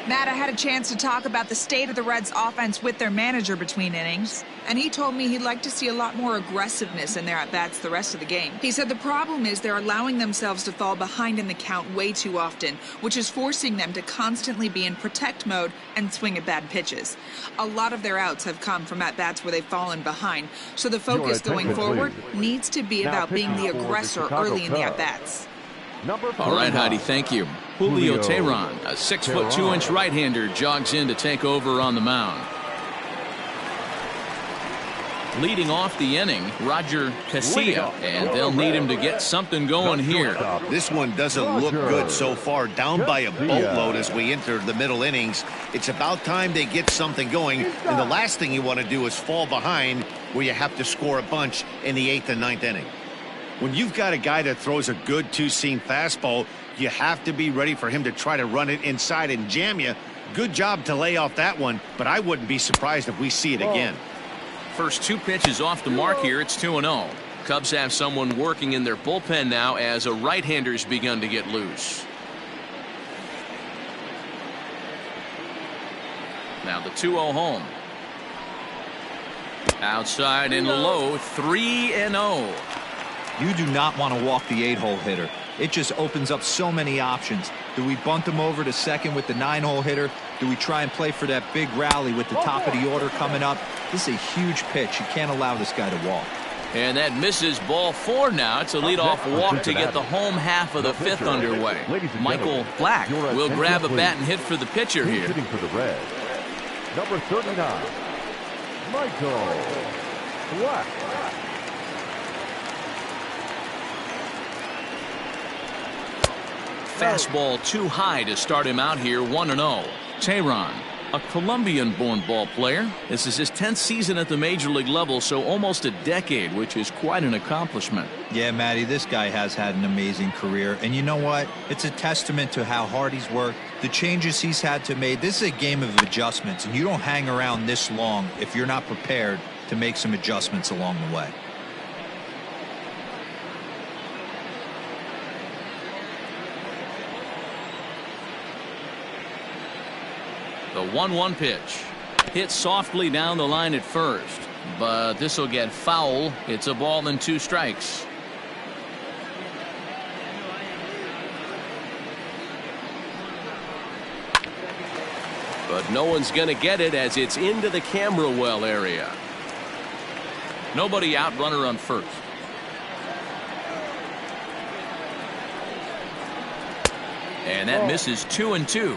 Matt, I had a chance to talk about the state of the Reds offense with their manager between innings, and he told me he'd like to see a lot more aggressiveness in their at-bats the rest of the game. He said the problem is they're allowing themselves to fall behind in the count way too often, which is forcing them to constantly be in protect mode and swing at bad pitches. A lot of their outs have come from at-bats where they've fallen behind, so the focus going forward needs to be about being the aggressor early in the at-bats.
All right, Heidi, thank you. Julio Teheran, a 6'2" right-hander, jogs in to take over on the mound. Leading off the inning, Roger Casilla, and they'll need him to get something going here.
This one doesn't look good so far, down by a boatload as we enter the middle innings. It's about time they get something going, and the last thing you want to do is fall behind where you have to score a bunch in the 8th and 9th inning. When you've got a guy that throws a good 2-seam fastball, you have to be ready for him to try to run it inside and jam you. Good job to lay off that one, but I wouldn't be surprised if we see it again.
First 2 pitches off the mark here. It's 2-0. Cubs have someone working in their bullpen now as a right-hander's begun to get loose. Now the 2-0 home. Outside and low, 3-0.
You do not want to walk the 8-hole hitter. It just opens up so many options. Do we bunt him over to second with the 9-hole hitter? Do we try and play for that big rally with the top of the order coming up? This is a huge pitch. You can't allow this guy to walk.
And that misses ball 4 now. It's a leadoff walk to get the home half of the 5th underway. Michael Black will grab a bat and hit for the pitcher here.
Hitting for the Reds, number 39, Michael Black.
Fastball too high to start him out here. 1-0. Teheran, a Colombian-born ball player. This is his 10th season at the major league level, so almost a decade, which is quite an accomplishment.
Yeah, Matty, this guy has had an amazing career. And you know what? It's a testament to how hard he's worked, the changes he's had to make. This is a game of adjustments, and you don't hang around this long if you're not prepared to make some adjustments along the way.
The 1-1 pitch. Hit softly down the line at first, but this will get foul. It's a ball and 2 strikes. But no one's going to get it as it's into the camera well area. Nobody out, runner on first. And that misses 2-2.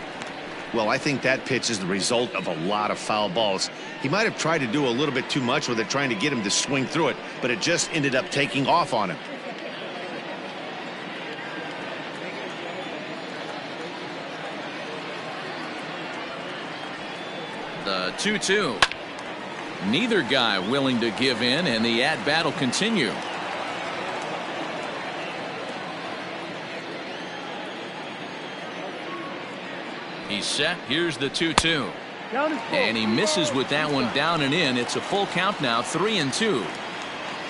Well, I think that pitch is the result of a lot of foul balls. He might have tried to do a little bit too much with it, trying to get him to swing through it, but it just ended up taking off on him.
The 2-2. Neither guy willing to give in, and the at-bat will continue. He's set. Here's the 2-2. And he misses with that one down and in. It's a full count now, 3-2.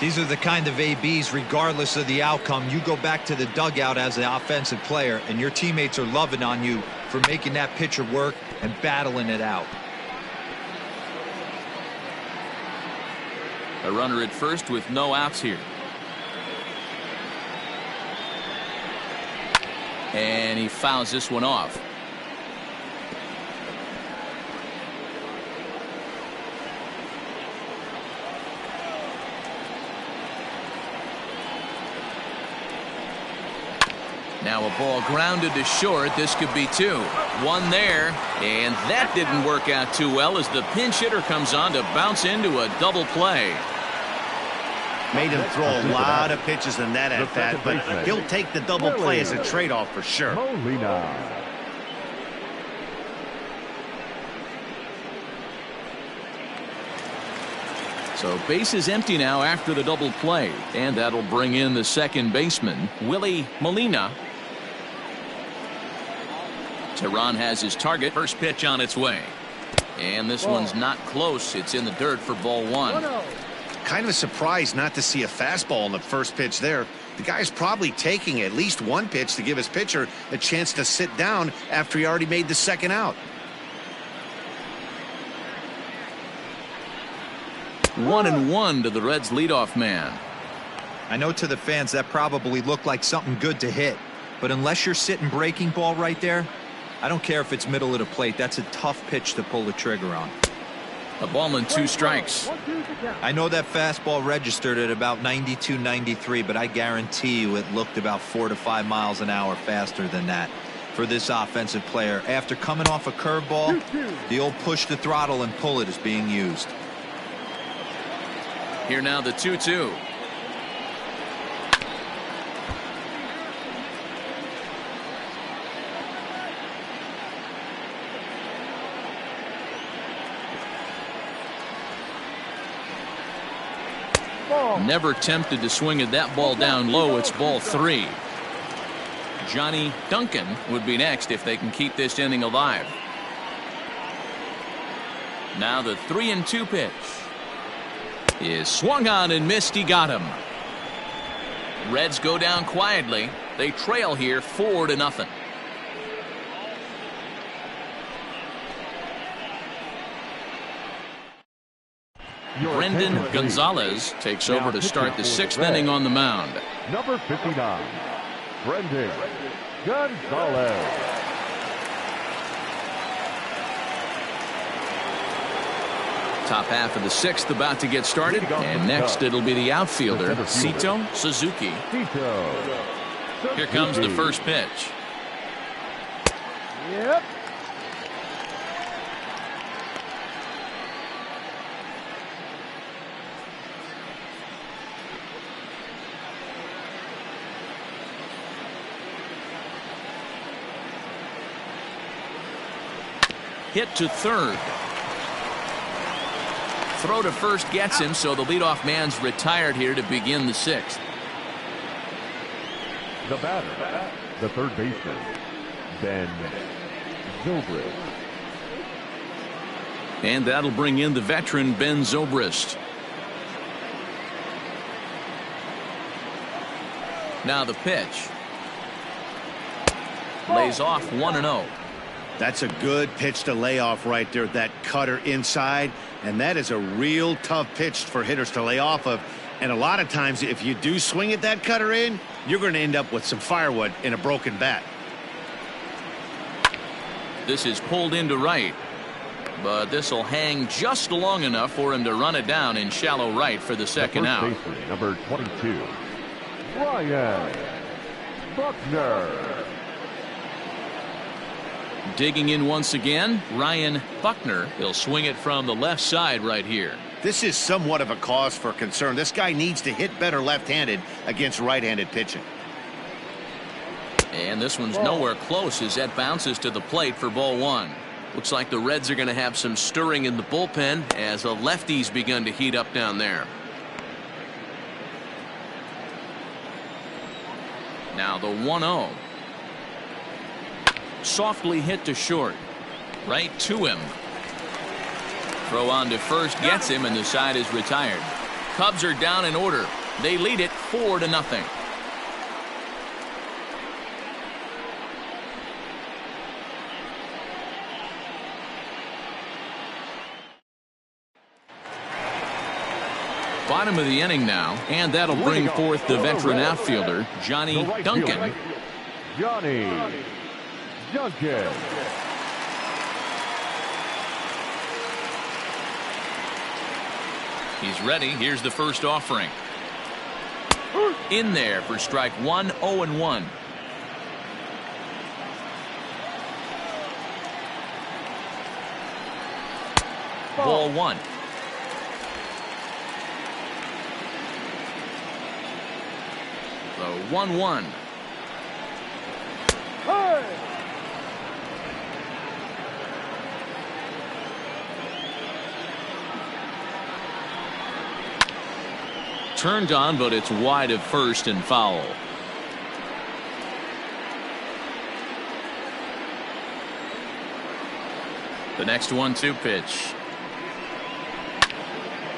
These are the kind of ABs, regardless of the outcome. You go back to the dugout as an offensive player, and your teammates are loving on you for making that pitcher work and battling it out.
A runner at first with no outs here. And he fouls this one off. Now a ball grounded to short. This could be two. One there, and that didn't work out too well as the pinch hitter comes on to bounce into a double play.
Made him throw a lot of pitches in that at bat, but he'll take the double play as a trade-off for sure.
So base is empty now after the double play, and that'll bring in the second baseman, Willie Molina. Tehran has his target. First pitch on its way. And this one's not close. It's in the dirt for ball one.
Kind of a surprise not to see a fastball in the first pitch there. The guy's probably taking at least one pitch to give his pitcher a chance to sit down after he already made the second out.
1-1 to the Reds leadoff man.
I know to the fans that probably looked like something good to hit, but unless you're sitting breaking ball right there, I don't care if it's middle of the plate. That's a tough pitch to pull the trigger on.
A ball and 2 strikes.
I know that fastball registered at about 92, 93, but I guarantee you it looked about 4 to 5 miles an hour faster than that for this offensive player. After coming off a curveball, the old push the throttle and pull it is being used.
Here now the 2-2. Never tempted to swing at that ball down low. It's ball 3. Johnny Duncan would be next if they can keep this inning alive. Now the 3-2 pitch is swung on and missed. He got him. Reds go down quietly. They trail here 4-0. Brendan Gonzalez takes over to start the 6th inning on the mound.
Number 59, Brendan Gonzalez.
Top half of the 6th about to get started, and next it'll be the outfielder, Sito Suzuki. Here comes the first pitch.
Yep.
Hit to third. Throw to first gets him, so the leadoff man's retired here to begin the 6th.
The batter, the third baseman, Ben Zobrist.
And that'll bring in the veteran Ben Zobrist. Now the pitch. Lays off 1-0.
That's a good pitch to lay off right there. That cutter inside, and that is a real tough pitch for hitters to lay off of. And a lot of times if you do swing at that cutter in, you're going to end up with some firewood in a broken bat.
This is pulled into right, but this will hang just long enough for him to run it down in shallow right for the second out.
Baseman, number 22, Ryan Buckner.
Digging in once again, Ryan Buckner. He'll swing it from the left side right here.
This is somewhat of a cause for concern. This guy needs to hit better left-handed against right-handed pitching.
And this one's nowhere close as that bounces to the plate for ball one. Looks like the Reds are going to have some stirring in the bullpen as the lefties begun to heat up down there. Now the 1-0. Softly hit to short. Right to him. Throw on to first gets him, and the side is retired. Cubs are down in order. They lead it 4-0. Bottom of the inning now, and that'll bring forth the veteran outfielder, Johnny Duncan.
Johnny Duncan.
He's ready. Here's the first offering. In there for strike one, 0-1. Ball one. The 1-1.
Hey!
Turned on, but it's wide of first and foul. The next 1-2 pitch.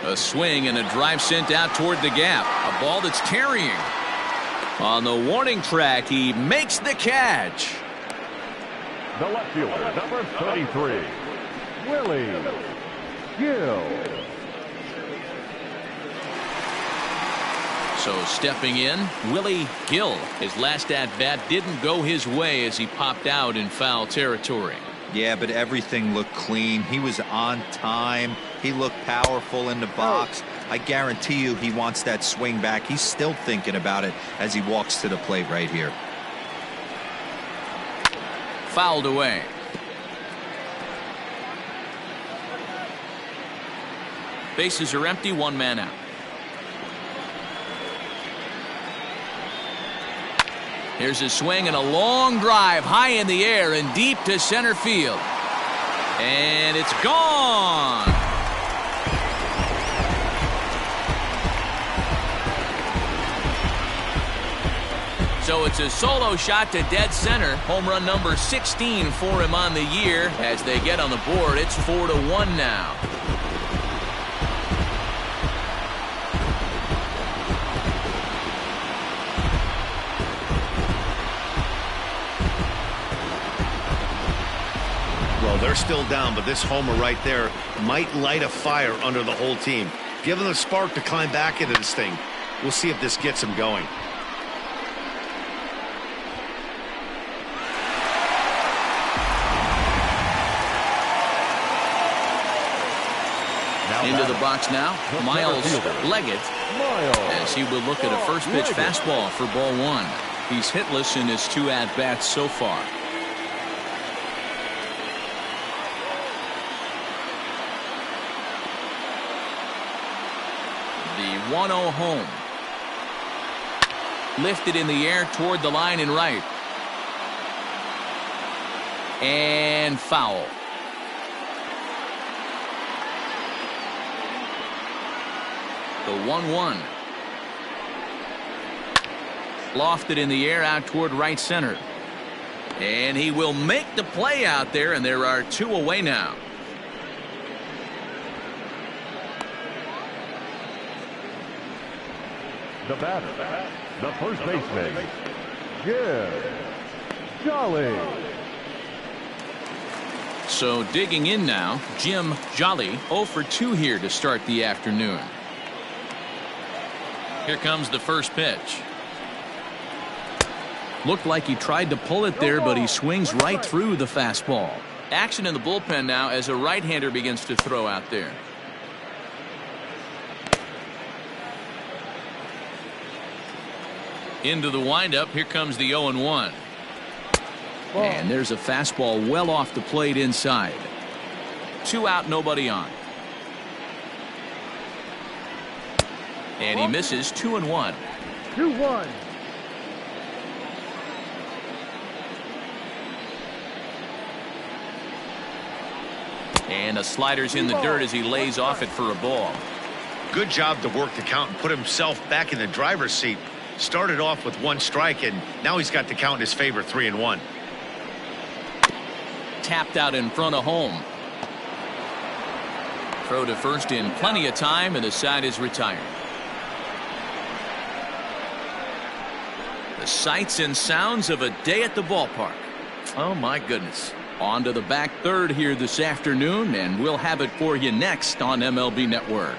A swing and a drive sent out toward the gap. A ball that's carrying. On the warning track, he makes the catch.
The left fielder, number 33, Willie Gill.
So stepping in, Willie Gill. His last at-bat didn't go his way as he popped out in foul territory.
Yeah, but everything looked clean. He was on time. He looked powerful in the box. I guarantee you he wants that swing back. He's still thinking about it as he walks to the plate right here.
Fouled away. Bases are empty, one man out. Here's a swing and a long drive high in the air and deep to center field. And it's gone. So it's a solo shot to dead center. Home run number 16 for him on the year. As they get on the board, it's 4-1 now.
Well, they're still down, but this homer right there might light a fire under the whole team. Give them a spark to climb back into this thing. We'll see if this gets them going.
Into the box now, Miles Leggett, as he will look at a first pitch fastball for ball one. He's hitless in his 2 at-bats so far. The 1-0 home. Lifted in the air toward the line and right. And foul. The 1-1. Lofted in the air out toward right center. And he will make the play out there, and there are 2 away now.
The batter, the first baseman, Jim Jolly.
So digging in now, Jim Jolly, 0 for 2 here to start the afternoon. Here comes the first pitch. Looked like he tried to pull it there, but he swings right through the fastball. Action in the bullpen now as a right-hander begins to throw out there. Into the windup. Here comes the 0-1. And there's a fastball well off the plate inside. 2 out, nobody on. And he misses 2-1.
2-1.
And a slider's in the dirt as he lays off it for a ball.
Good job to work the count and put himself back in the driver's seat. Started off with 1 strike, and now he's got the count in his favor, 3-1.
Tapped out in front of home. Throw to first in plenty of time, and the side is retired. The sights and sounds of a day at the ballpark. Oh my goodness. On to the back third here this afternoon, and we'll have it for you next on MLB Network.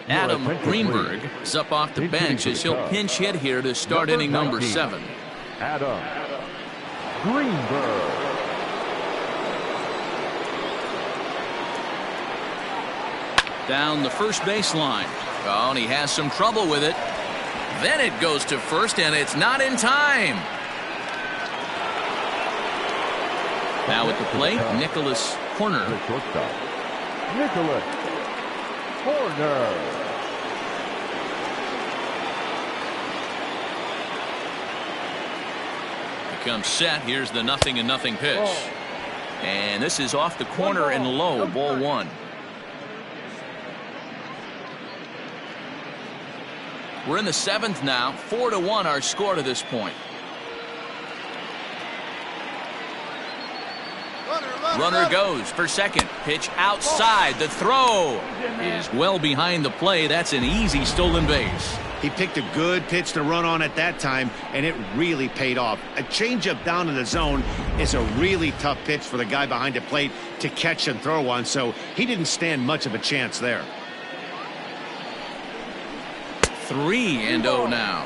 Adam Greenberg is up off the bench as he'll pinch hit here to start inning number 7.
Adam Greenberg.
Down the first baseline. Oh, and he has some trouble with it. Then it goes to first, and it's not in time. Now at the plate, Nicholas Horner.
The shortstop, Nicholas Horner.
Comes set. Here's the 0-0 pitch. And this is off the corner and low. Ball 1. We're in the 7th now. 4-1 our score to this point. Runner goes for second. Pitch outside. The throw is well behind the play. That's an easy stolen base.
He picked a good pitch to run on at that time, and it really paid off. A changeup down in the zone is a really tough pitch for the guy behind the plate to catch and throw on, so he didn't stand much of a chance there.
3-0 now.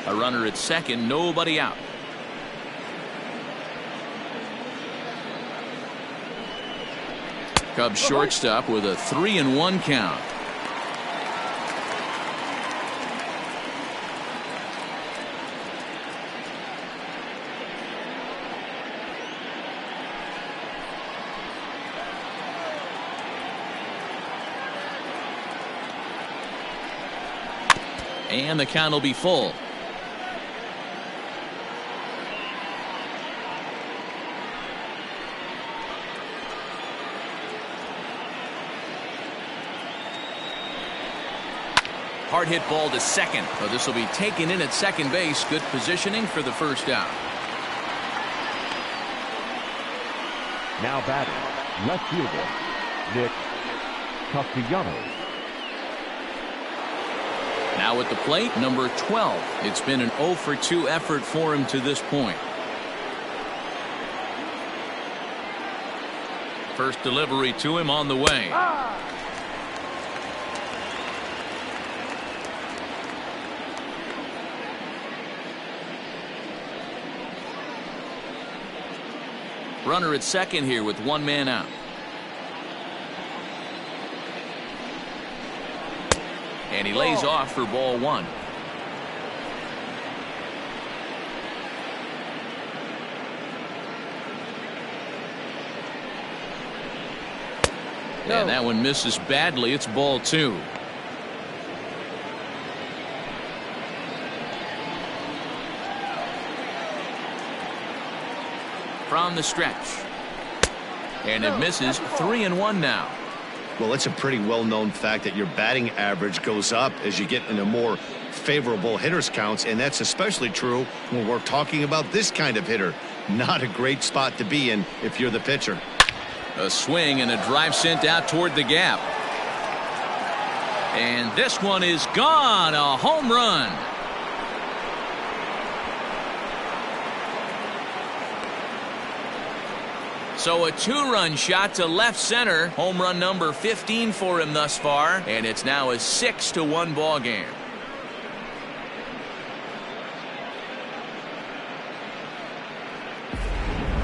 A runner at second, nobody out. Cubs shortstop with a 3-1 count. And the count will be full. Hard hit ball to second. So this will be taken in at second base. Good positioning for the first out.
Now batting, left fielder, Nick Castellanos.
Now at the plate, number 12. It's been an 0-for-2 effort for him to this point. First delivery to him on the way. Runner at second here with 1 man out. And he lays off for ball 1. And that one misses badly. It's ball 2. From the stretch. And it misses. 3-1 now.
Well, it's a pretty well-known fact that your batting average goes up as you get into more favorable hitters counts, and that's especially true when we're talking about this kind of hitter. Not a great spot to be in if you're the pitcher.
A swing and a drive sent out toward the gap. And this one is gone. A home run. So a 2-run shot to left center. Home run number 15 for him thus far. And it's now a 6-1 ball game.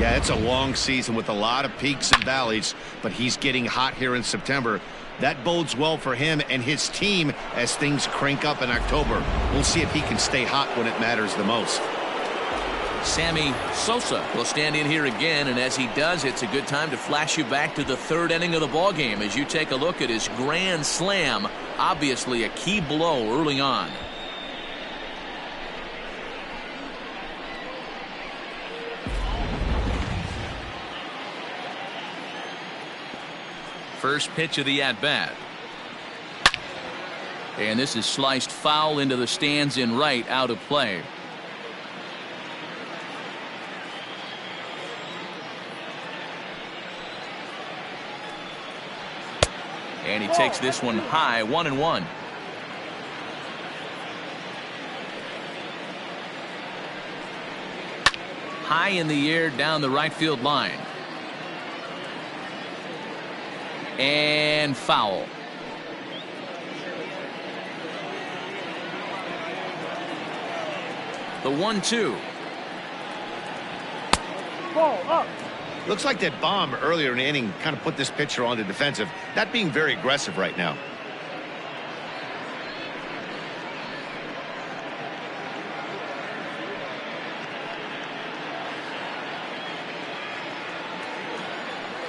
Yeah, it's a long season with a lot of peaks and valleys, but he's getting hot here in September. That bodes well for him and his team as things crank up in October. We'll see if he can stay hot when it matters the most.
Sammy Sosa will stand in here again, and as he does, it's a good time to flash you back to the third inning of the ballgame as you take a look at his grand slam. Obviously a key blow early on. First pitch of the at-bat. And this is sliced foul into the stands in right, out of play. And he takes this one high, 1-1. High in the air down the right field line. And foul. The 1-2.
Ball up.
Looks like that bomb earlier in the inning kind of put this pitcher on the defensive, not being very aggressive right now.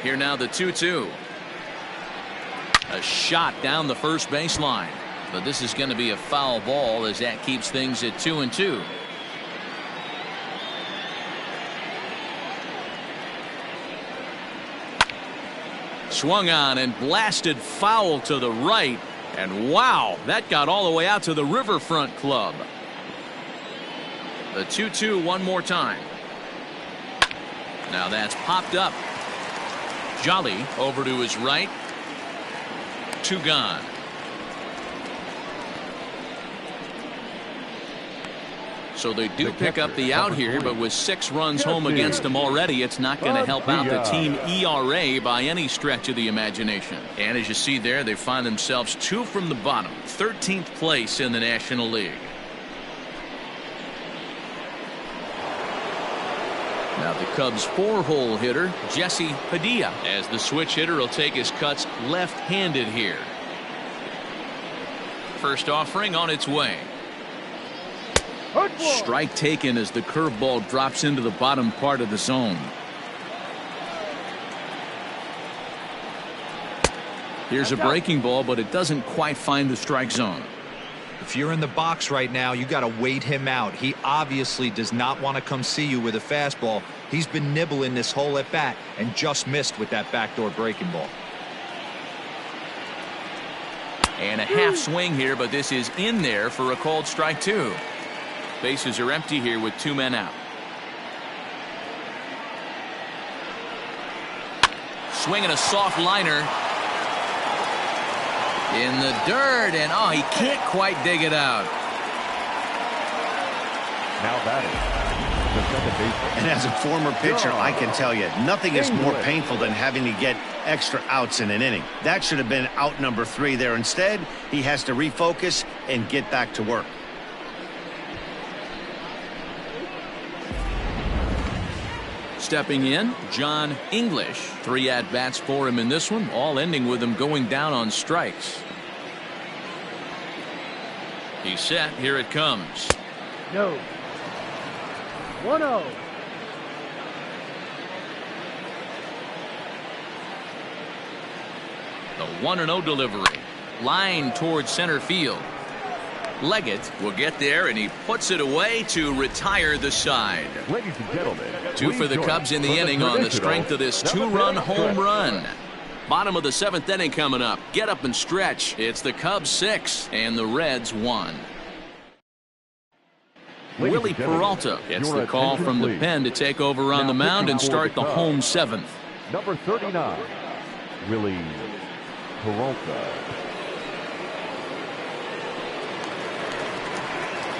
Here now the 2-2. A shot down the first baseline, but this is going to be a foul ball as that keeps things at 2-2. Swung on and blasted foul to the right, and wow, that got all the way out to the Riverfront Club. The 2-2 one more time. Now that's popped up. Jolly over to his right. 2 gone. So they do pick up the out here, but with 6 runs home against them already, it's not going to help out the team ERA by any stretch of the imagination. And as you see there, they find themselves 2 from the bottom, 13th place in the National League. Now the Cubs 4-hole hitter, Jesse Padilla, as the switch hitter will take his cuts left-handed here. First offering on its way. Strike taken as the curveball drops into the bottom part of the zone. Here's a breaking ball, but it doesn't quite find the strike zone.
If you're in the box right now, you got to wait him out. He obviously does not want to come see you with a fastball. He's been nibbling this whole at bat and just missed with that backdoor breaking ball.
And a half swing here, but this is in there for a called strike 2. Bases are empty here with 2 men out. Swinging a soft liner in the dirt, and oh, he can't quite dig it out.
Now batting, the second baseman.
And as a former pitcher, I can tell you, nothing is more painful than having to get extra outs in an inning. That should have been out number 3 there. Instead, he has to refocus and get back to work.
Stepping in, John English. 3 at-bats for him in this one, all ending with him going down on strikes. He's set. Here it comes.
No. 1-0.
The 1-0 delivery. Line towards center field. Leggett will get there, and he puts it away to retire the side.
Ladies and gentlemen,
2 for the Cubs in the inning on the strength of this 2-run home run. Bottom of the 7th inning coming up. Get up and stretch. It's the Cubs 6 and the Reds 1. Willie Peralta gets the call from the pen to take over on the mound and start the home 7th.
Number 39, Willie Peralta.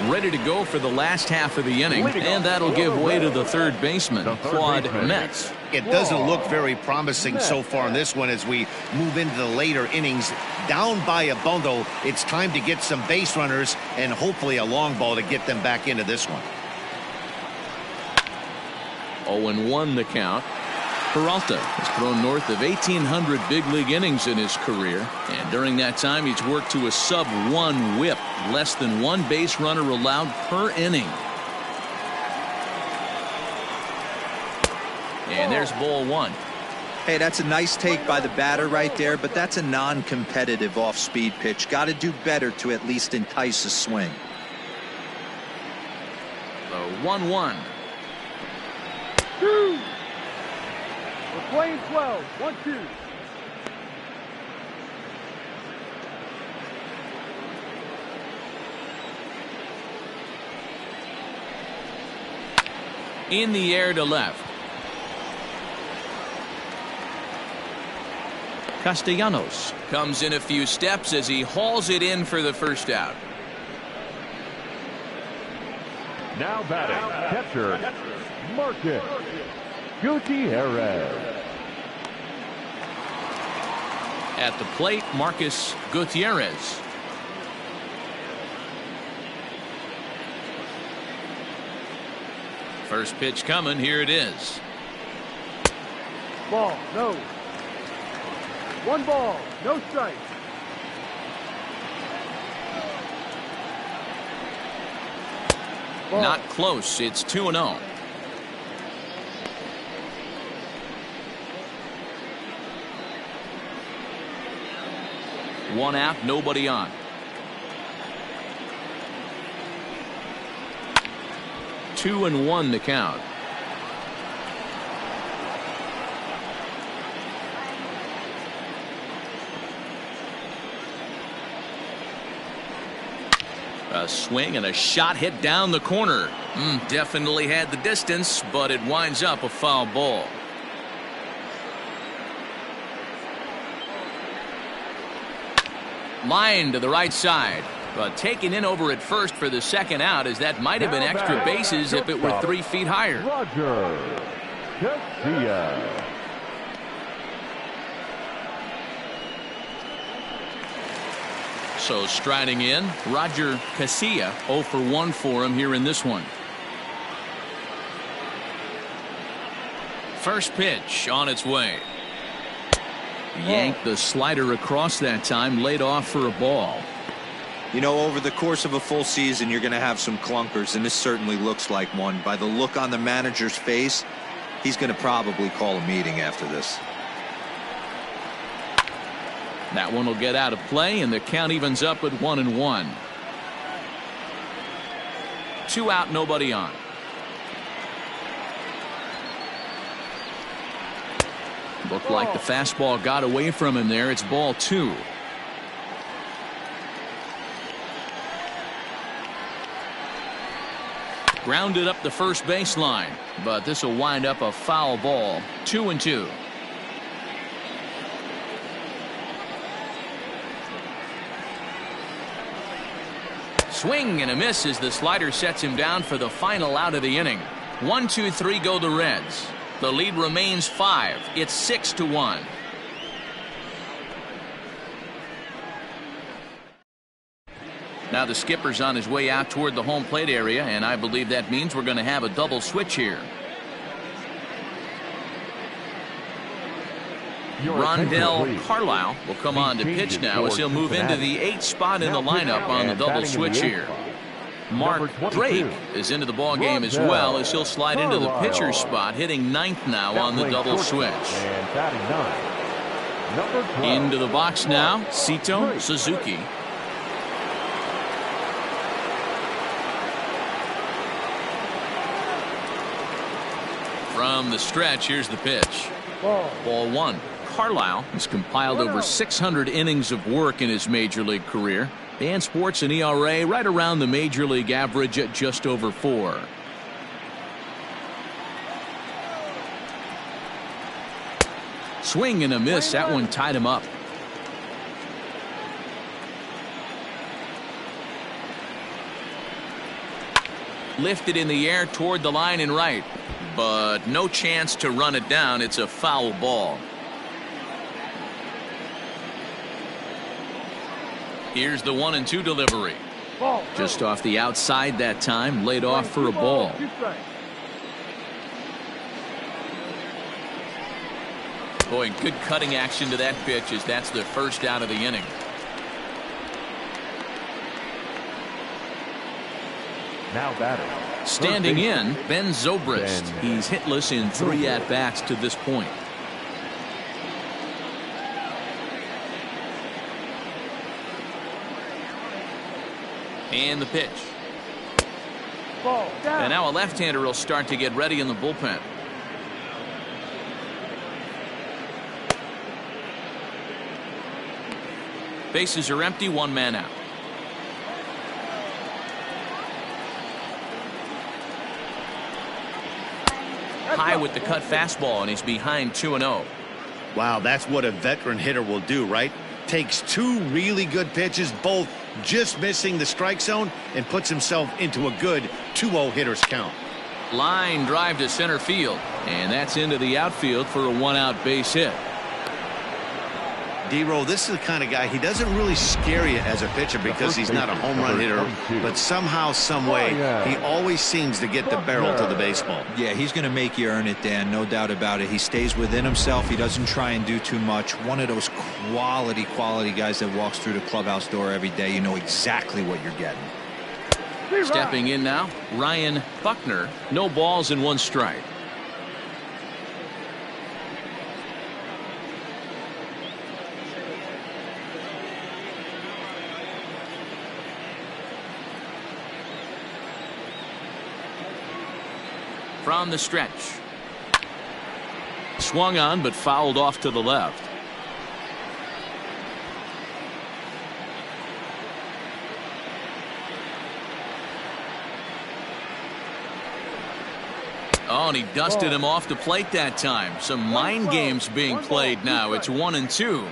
Ready to go for the last half of the inning, and that'll give way to the third baseman, Claude Metz.
It doesn't look very promising so far in this one as we move into the later innings. Down by a bundle, it's time to get some base runners and hopefully a long ball to get them back into this one.
0-1 the count. Peralta has thrown north of 1,800 big league innings in his career, and during that time he's worked to a sub-1 whip, less than one base runner allowed per inning. And there's ball one.
Hey, that's a nice take by the batter right there, but that's a non-competitive off-speed pitch. Got to do better to at least entice a swing.
The 1-1.
Two. We're playing 12. 1-2.
In the air to left. Castellanos comes in a few steps as he hauls it in for the first out.
Now batting, catcher, Marcus Gutierrez.
At the plate, Marcus Gutierrez. First pitch coming. Here it is.
Ball. No. One ball. No strike. Ball.
Not close. It's 2-0. One out, nobody on. Two and one to count. A swing and a shot hit down the corner. Definitely had the distance, but it winds up a foul ball. Line to the right side, but taken in over at first for the second out, as that might have been extra bases if it were 3 feet higher.
Roger Garcia.
So striding in, Roger Casilla, 0 for 1 for him here in this one. First pitch on its way. Yanked the slider across that time, laid off for a ball.
You know, over the course of a full season, you're going to have some clunkers, and this certainly looks like one. By the look on the manager's face, he's going to probably call a meeting after this.
That one will get out of play, and the count evens up at 1-1. 2 out, nobody on. Looked like the fastball got away from him there. It's ball 2. Grounded up the first baseline, but this will wind up a foul ball. 2-2. Swing and a miss as the slider sets him down for the final out of the inning. 1-2-3 go the Reds. The lead remains 5. It's 6-1. Now the skipper's on his way out toward the home plate area, and I believe that means we're going to have a double switch here. Rondell Carlisle will come on to pitch now as he'll move into the 8th spot in the lineup on the double switch here. Mark Drake is into the ball game as well, as he'll slide into the pitcher's spot, hitting 9th now on the double switch. Into the box now, Sito Suzuki. From the stretch, here's the pitch. Ball 1. Carlisle has compiled over 600 innings of work in his major league career and sports an ERA right around the major league average at just over 4. Swing and a miss. That one tied him up. Lifted in the air toward the line and right, but no chance to run it down. It's a foul ball. Here's the 1-2 delivery. Just off the outside that time, laid off for a ball. Boy, good cutting action to that pitch as that's the first out of the inning.
Now batting.
Standing in, Ben Zobrist. He's hitless in 3 at-bats to this point. And the pitch.
Ball down.
And now a left-hander will start to get ready in the bullpen. Bases are empty, 1 man out. High with the cut fastball, and he's behind 2-0.
Wow, that's what a veteran hitter will do, right? Takes 2 really good pitches, both just missing the strike zone, and puts himself into a good 2-0 hitter's count.
Line drive to center field, and that's into the outfield for a 1-out base hit.
D-Roll, this is the kind of guy, he doesn't really scare you as a pitcher because he's not a home run hitter, but somehow, some way, he always seems to get the barrel to the baseball.
Yeah, he's going to make you earn it, Dan, no doubt about it. He stays within himself. He doesn't try and do too much. One of those quality guys that walks through the clubhouse door every day. You know exactly what you're getting.
Stepping in now, Ryan Buckner. No balls and 1 strike. From the stretch. Swung on but fouled off to the left. Oh, and he dusted him off the plate that time. Some mind games being played now. It's 1-2.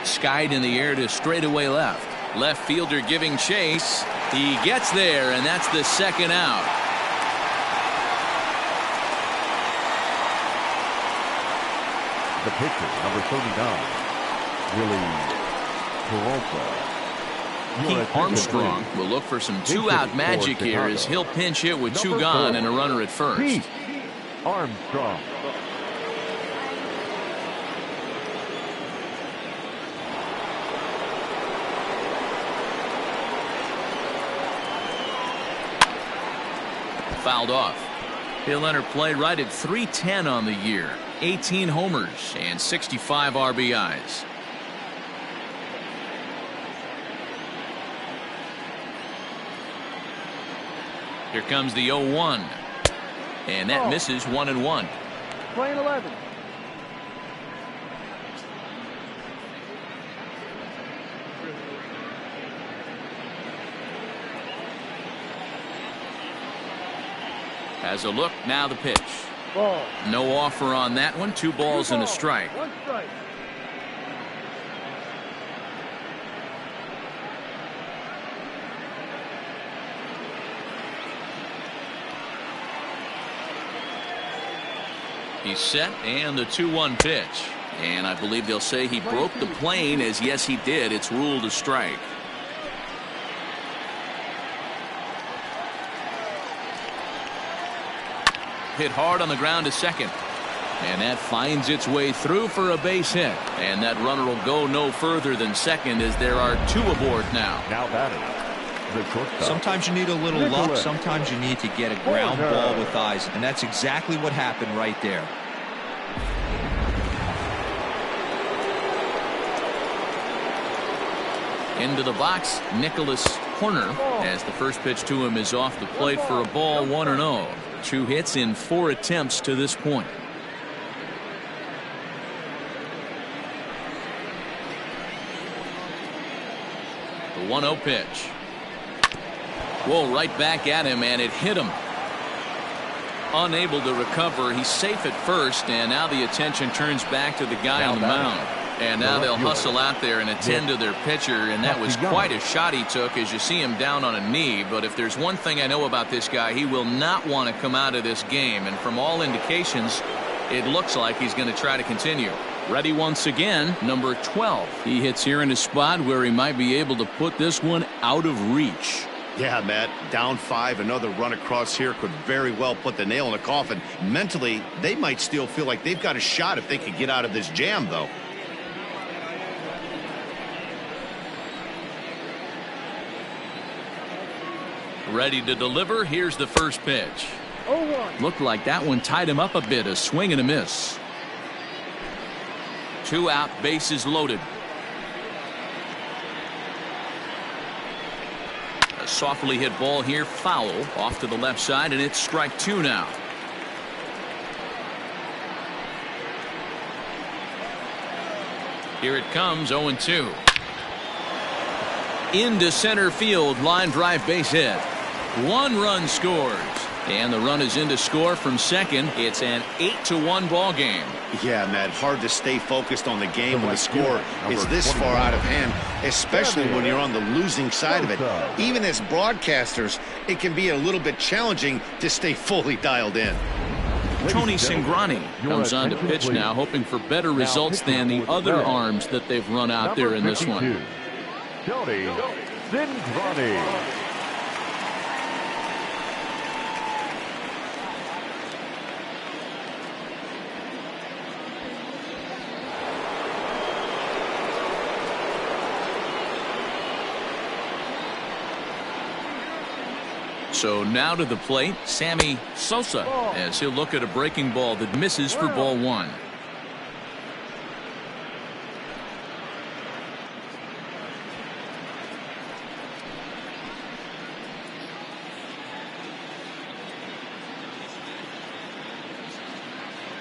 Skied in the air to straightaway left. Left fielder giving chase. He gets there, and that's the 2nd out.
The pitcher, number 39, Willie Peralta.
Keith Armstrong will look for some 2-out magic here as he'll pinch hit with 2 gone and a runner at first.
Keith Armstrong.
Fouled off. He'll enter play right at .310 on the year. 18 homers and 65 RBIs. Here comes the 0-1. And that misses 1-1.
Playing 11.
Has a look, now the pitch.
Ball.
No offer on that one. 2 balls and a strike.
1 strike.
He's set, and the 2-1 pitch. And I believe they'll say he broke the plane, as yes he did. It's ruled a strike. Hit hard on the ground to second. And that finds its way through for a base hit. And that runner will go no further than second as there are 2 aboard now.
Now batting. The shortstop.
Sometimes you need a little luck. Sometimes you need to get a ground ball with eyes. And that's exactly what happened right there.
Into the box, Nicholas Horner, as the first pitch to him is off the plate for a ball, 1-0. 2 hits in 4 attempts to this point. The 1-0 pitch. Whoa, right back at him, and it hit him. Unable to recover. He's safe at first, and now the attention turns back to the guy on the mound. And now they'll hustle out there and attend to their pitcher, and that was quite a shot he took as you see him down on a knee. But if there's one thing I know about this guy, he will not want to come out of this game. And from all indications, it looks like he's going to try to continue. Ready once again, number 12. He hits here in a spot where he might be able to put this one out of reach.
Yeah, Matt, down 5, another run across here could very well put the nail in the coffin. Mentally, they might still feel like they've got a shot if they could get out of this jam, though.
Ready to deliver. Here's the first pitch.
0-1.
Looked like that one tied him up a bit. A swing and a miss. 2 out, bases loaded. A softly hit ball here, foul off to the left side, and it's strike 2 now. Here it comes, 0-2. Into center field, line drive base hit. 1 run scores. And the run is in to score from second. It's an 8-1 ball game.
Yeah, Matt, hard to stay focused on the game when the score is this far out of hand, especially when you're on the losing side of it. Even as broadcasters, it can be a little bit challenging to stay fully dialed in.
Tony Cingrani comes on to pitch now, hoping for better results than the other arms that they've run out there in this one.
Tony Cingrani.
So now to the plate, Sammy Sosa, as he'll look at a breaking ball that misses for ball 1.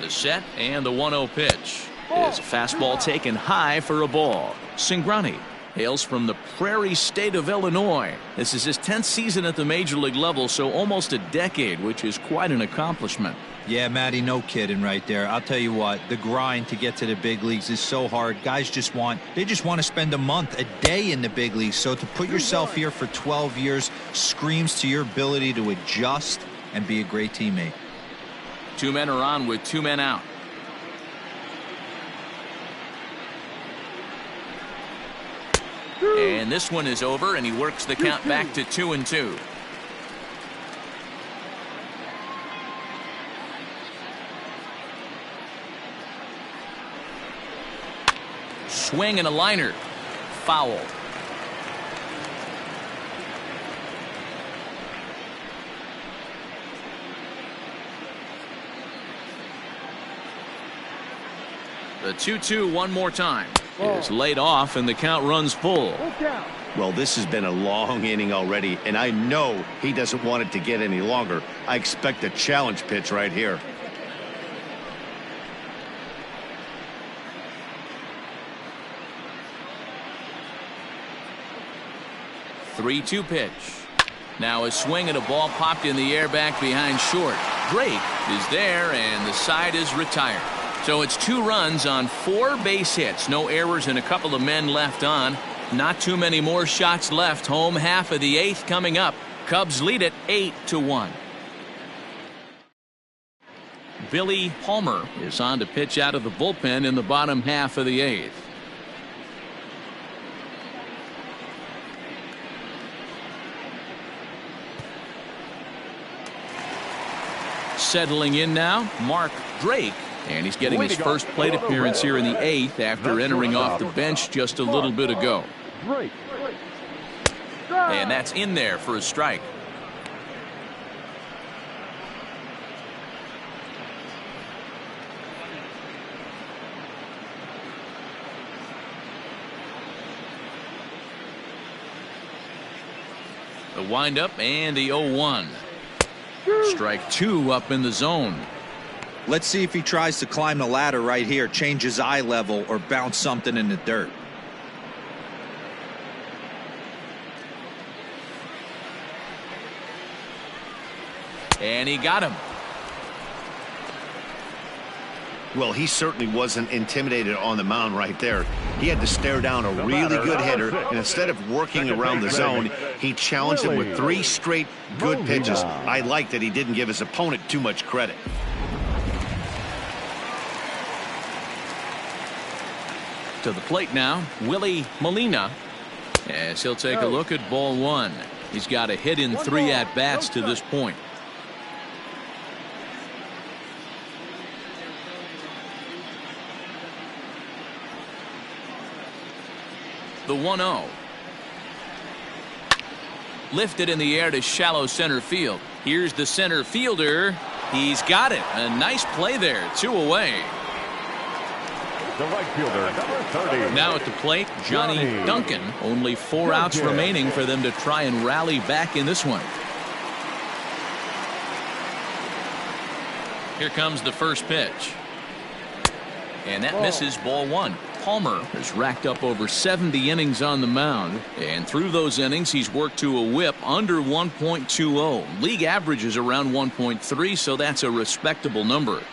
The set and the 1-0 pitch is a fastball taken high for a ball. Cingrani hails from the prairie state of Illinois. This is his 10th season at the major league level, so almost a decade, which is quite an accomplishment.
Yeah, Matty, no kidding right there. I'll tell you what, the grind to get to the big leagues is so hard. Guys just want to spend a month, a day in the big leagues. So to put yourself here for 12 years screams to your ability to adjust and be a great teammate.
2 men are on with 2 men out. And this one is over, and he works the count back to 2-2. Swing and a liner. Foul. The 2-2 one more time. Is laid off, and the count runs full.
Well, this has been a long inning already, and I know he doesn't want it to get any longer. I expect a challenge pitch right here.
The 3-2 pitch. Now a swing and a ball popped in the air back behind short. Drake is there, and the side is retired. So it's 2 runs on 4 base hits. No errors and a couple of men left on. Not too many more shots left. Home half of the 8th coming up. Cubs lead it 8-1. Billy Palmer is on to pitch out of the bullpen in the bottom half of the 8th. Settling in now, Mark Drake. And he's getting his first plate appearance here in the 8th after entering off the bench just a little bit ago. And that's in there for a strike. The windup and the 0-1. Strike 2 up in the zone.
Let's see if he tries to climb the ladder right here, change his eye level, or bounce something in the dirt.
And he got him.
Well, he certainly wasn't intimidated on the mound right there. He had to stare down a really good hitter, and instead of working around the zone, he challenged him with 3 straight good pitches. I like that he didn't give his opponent too much credit. To the plate now, Willie Molina, as he'll take a look at ball 1.
He's got a hit in 3 at-bats to this point. The 1-0. Lifted in the air to shallow center field. Here's the center fielder. He's got it. A nice play there. 2 away.
The right fielder, number 30.
Now at the plate, Johnny Duncan. Only 4 outs remaining for them to try and rally back in this one. Here comes the first pitch. And that misses, ball 1. Palmer has racked up over 70 innings on the mound, and through those innings he's worked to a whip under 1.20. League average is around 1.3, so that's a respectable number.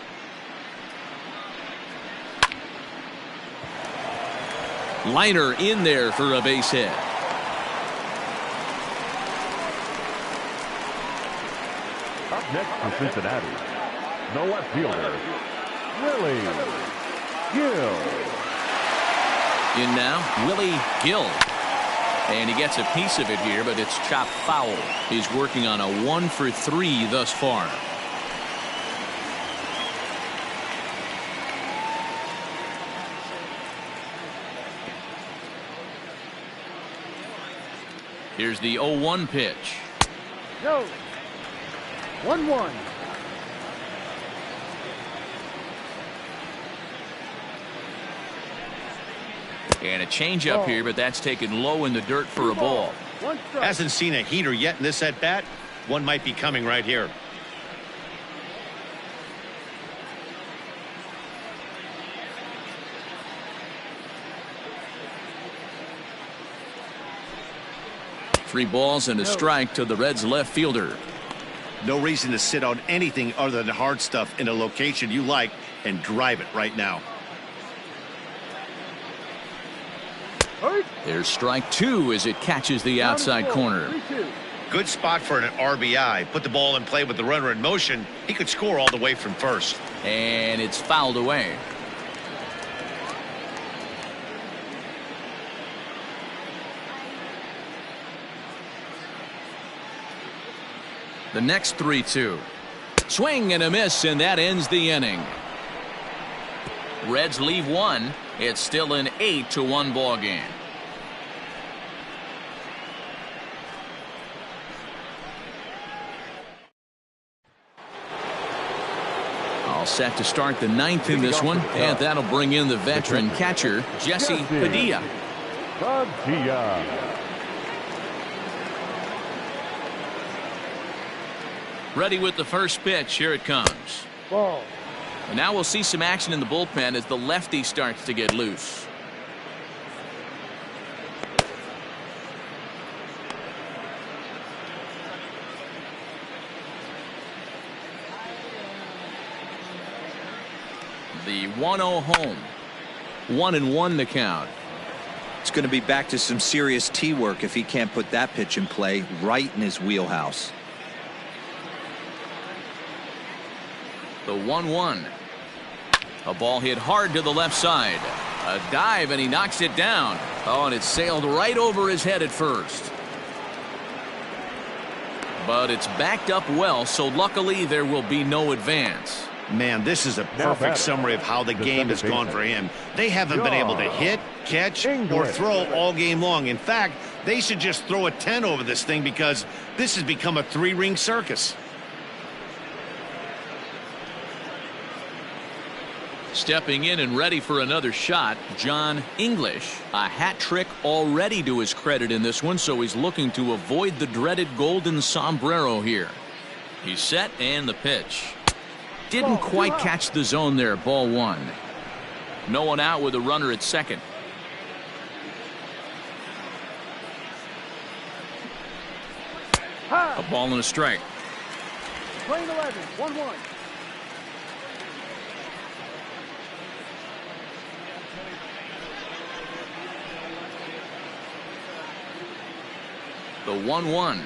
Liner in there for a base hit.
Up next for Cincinnati, the left fielder, Willie Gill.
In now, Willie Gill. And he gets a piece of it here, but it's chopped foul. He's working on a 1 for 3 thus far. Here's the 0-1 pitch.
No. 1-1.
And a changeup here, but that's taken low in the dirt for a ball.
Hasn't seen a heater yet in this at bat. One might be coming right here.
Three balls and a strike to the Reds left fielder.
No reason to sit on anything other than hard stuff in a location you like and drive it right now.
There's strike 2 as it catches the outside corner.
Good spot for an RBI. Put the ball in play with the runner in motion. He could score all the way from first.
And it's fouled away. The next 3-2. Swing and a miss, and that ends the inning. Reds leave 1. It's still an 8-1 ball game. All set to start the 9th in this one, and that'll bring in the veteran catcher, Jesse Padilla. Ready with the first pitch. Here it comes.
Ball.
And now we'll see some action in the bullpen as the lefty starts to get loose. The 1-0 home. 1-1 the count.
It's going to be back to some serious tee work if he can't put that pitch in play right in his wheelhouse.
The 1-1. A ball hit hard to the left side. A dive, and he knocks it down. Oh, and it sailed right over his head at first. But it's backed up well, so luckily there will be no advance.
Man, this is a perfect summary of how the game has gone for him. They haven't been able to hit, catch, or throw all game long. In fact, they should just throw a 10 over this thing because this has become a 3-ring circus.
Stepping in and ready for another shot, John English. A hat trick already to his credit in this one, so he's looking to avoid the dreaded golden sombrero here. He's set, and the pitch. Didn't quite catch the zone there. Ball 1. No one out with a runner at second. A ball and a strike.
Playing 11, 1-1.
The 1-1.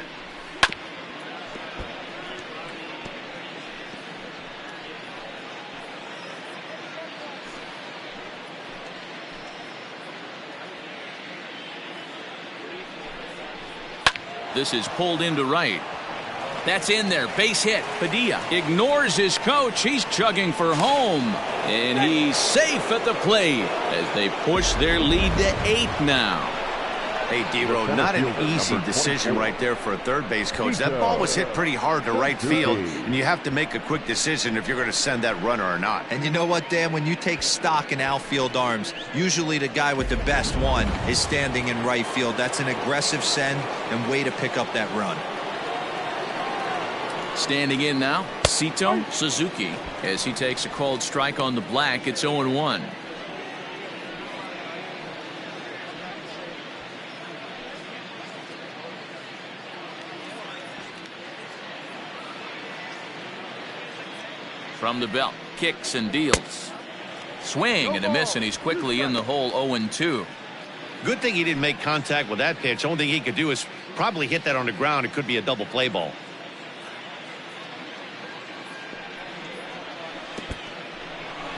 This is pulled into right. That's in there. Base hit. Padilla ignores his coach. He's chugging for home. And he's safe at the plate as they push their lead to 8 now.
Hey, D-Row, not an easy decision right there for a third base coach. That ball was hit pretty hard to right field, and you have to make a quick decision if you're going to send that runner or not.
And you know what, Dan? When you take stock in outfield arms, usually the guy with the best one is standing in right field. That's an aggressive send and way to pick up that run.
Standing in now, Sito Suzuki as he takes a called strike on the black. It's 0-1. From the belt, kicks and deals. Swing and a miss, and he's quickly in the hole. 0-2.
Good thing he didn't make contact with that pitch. Only thing he could do is probably hit that on the ground. It could be a double play ball.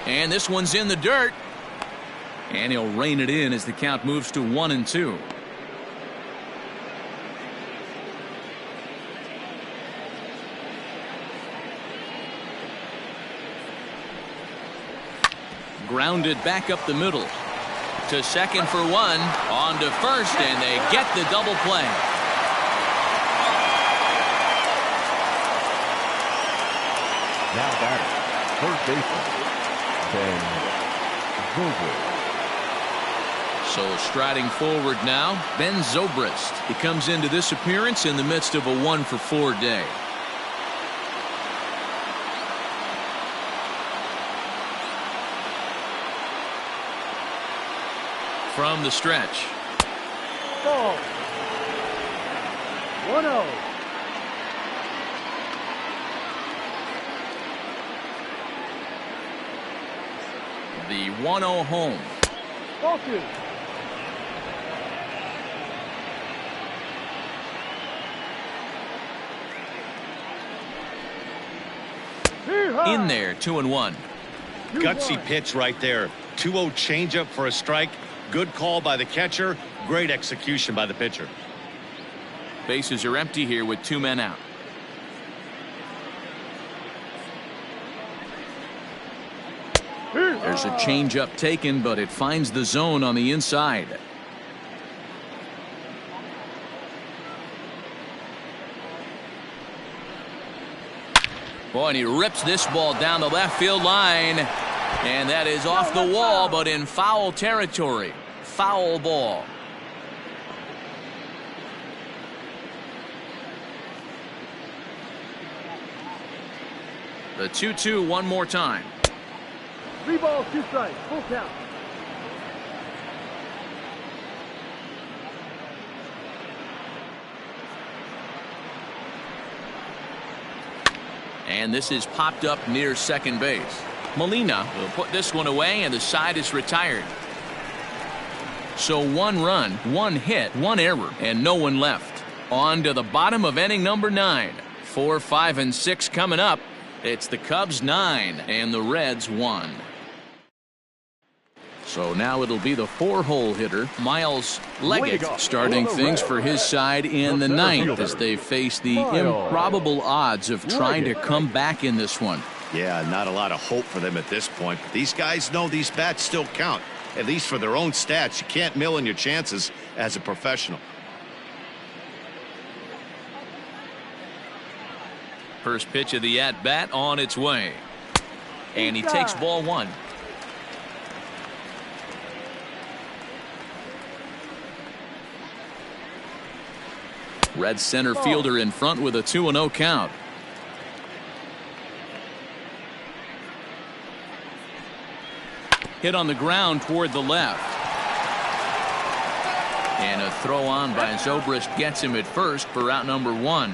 And this one's in the dirt. And he'll rein it in as the count moves to 1-2. Grounded back up the middle to second for 1, on to first, and they get the double play.
Now batting, first baseman, Ben Zobrist.
So striding forward now, Ben Zobrist. He comes into this appearance in the midst of a 1-for-4 day. From the stretch.
Ball. 1-0.
The 1-0 home.
Ball 2.
In there, 2-1.
Gutsy pitch right there. 2-0 changeup for a strike. Good call by the catcher. Great execution by the pitcher.
Bases are empty here with 2 men out. There's a changeup taken, but it finds the zone on the inside. Boy, and he rips this ball down the left field line. And that is off the wall, but in foul territory. Foul ball. The 2-2 one more time.
3 balls, 2 strikes, full count.
And this is popped up near second base. Molina will put this one away, and the side is retired. So 1 run, 1 hit, 1 error, and no one left. On to the bottom of inning number 9. 4, 5, and 6 coming up. It's the Cubs 9 and the Reds 1. So now it'll be the 4-hole hitter, Miles Leggett, starting things for his side in the 9th as they face the improbable odds of trying to come back in this one.
Yeah, not a lot of hope for them at this point. But these guys know these bats still count, at least for their own stats. You can't mill in your chances as a professional.
First pitch of the at-bat on its way. And he takes ball 1. Red center fielder in front with a 2-0 count. Hit on the ground toward the left. And a throw on by Zobrist gets him at first for out number 1.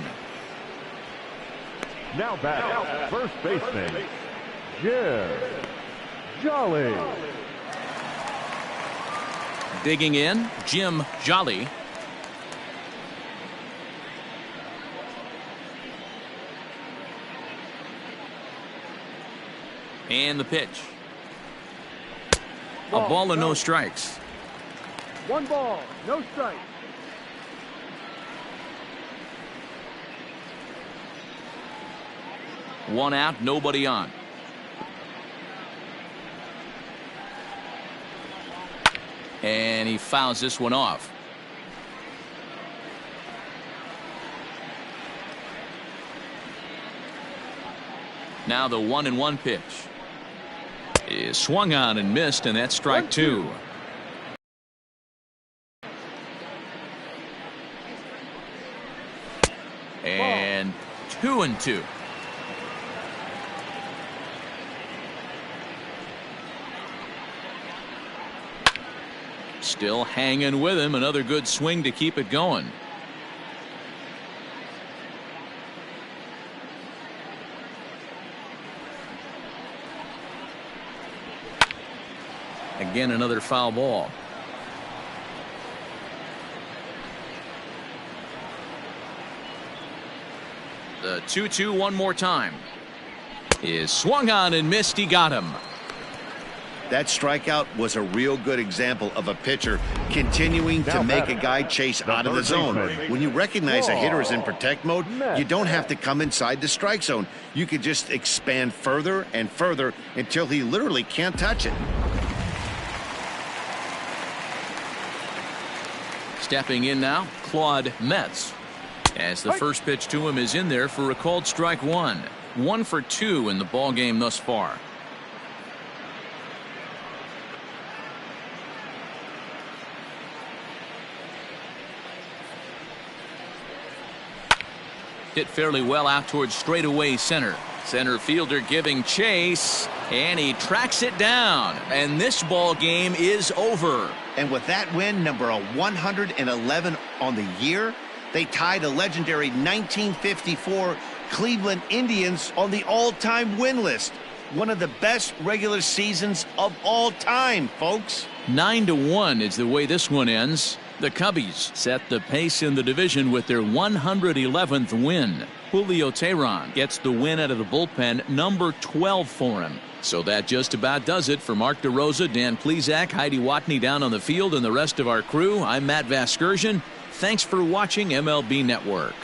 Now back, first baseman, Jim Jolly.
Digging in, Jim Jolly. And the pitch. A ball and no strikes.
1 ball, no strike.
One out, nobody on. And he fouls this one off. Now the 1-1 pitch is swung on and missed, and that's strike two. And 2-2. Still hanging with him. Another good swing to keep it going. Again, another foul ball. The 2-2 one more time is swung on and missed. He got him.
That strikeout was a real good example of a pitcher continuing to make a guy chase out of the zone. When you recognize a hitter is in protect mode, you don't have to come inside the strike zone. You could just expand further and further until he literally can't touch it.
Stepping in now, Claude Metz. As the first pitch to him is in there for a called strike one. 1 for 2 in the ball game thus far. Hit fairly well out towards straightaway center. Center fielder giving chase, and he tracks it down. And this ball game is over.
And with that win, number 111 on the year, they tied the legendary 1954 Cleveland Indians on the all-time win list. One of the best regular seasons of all time, folks.
9-1 is the way this one ends. The Cubbies set the pace in the division with their 111th win. Julio Teheran gets the win out of the bullpen, number 12 for him. So that just about does it for Mark DeRosa, Dan Plesac, Heidi Watney down on the field, and the rest of our crew. I'm Matt Vasgersian. Thanks for watching MLB Network.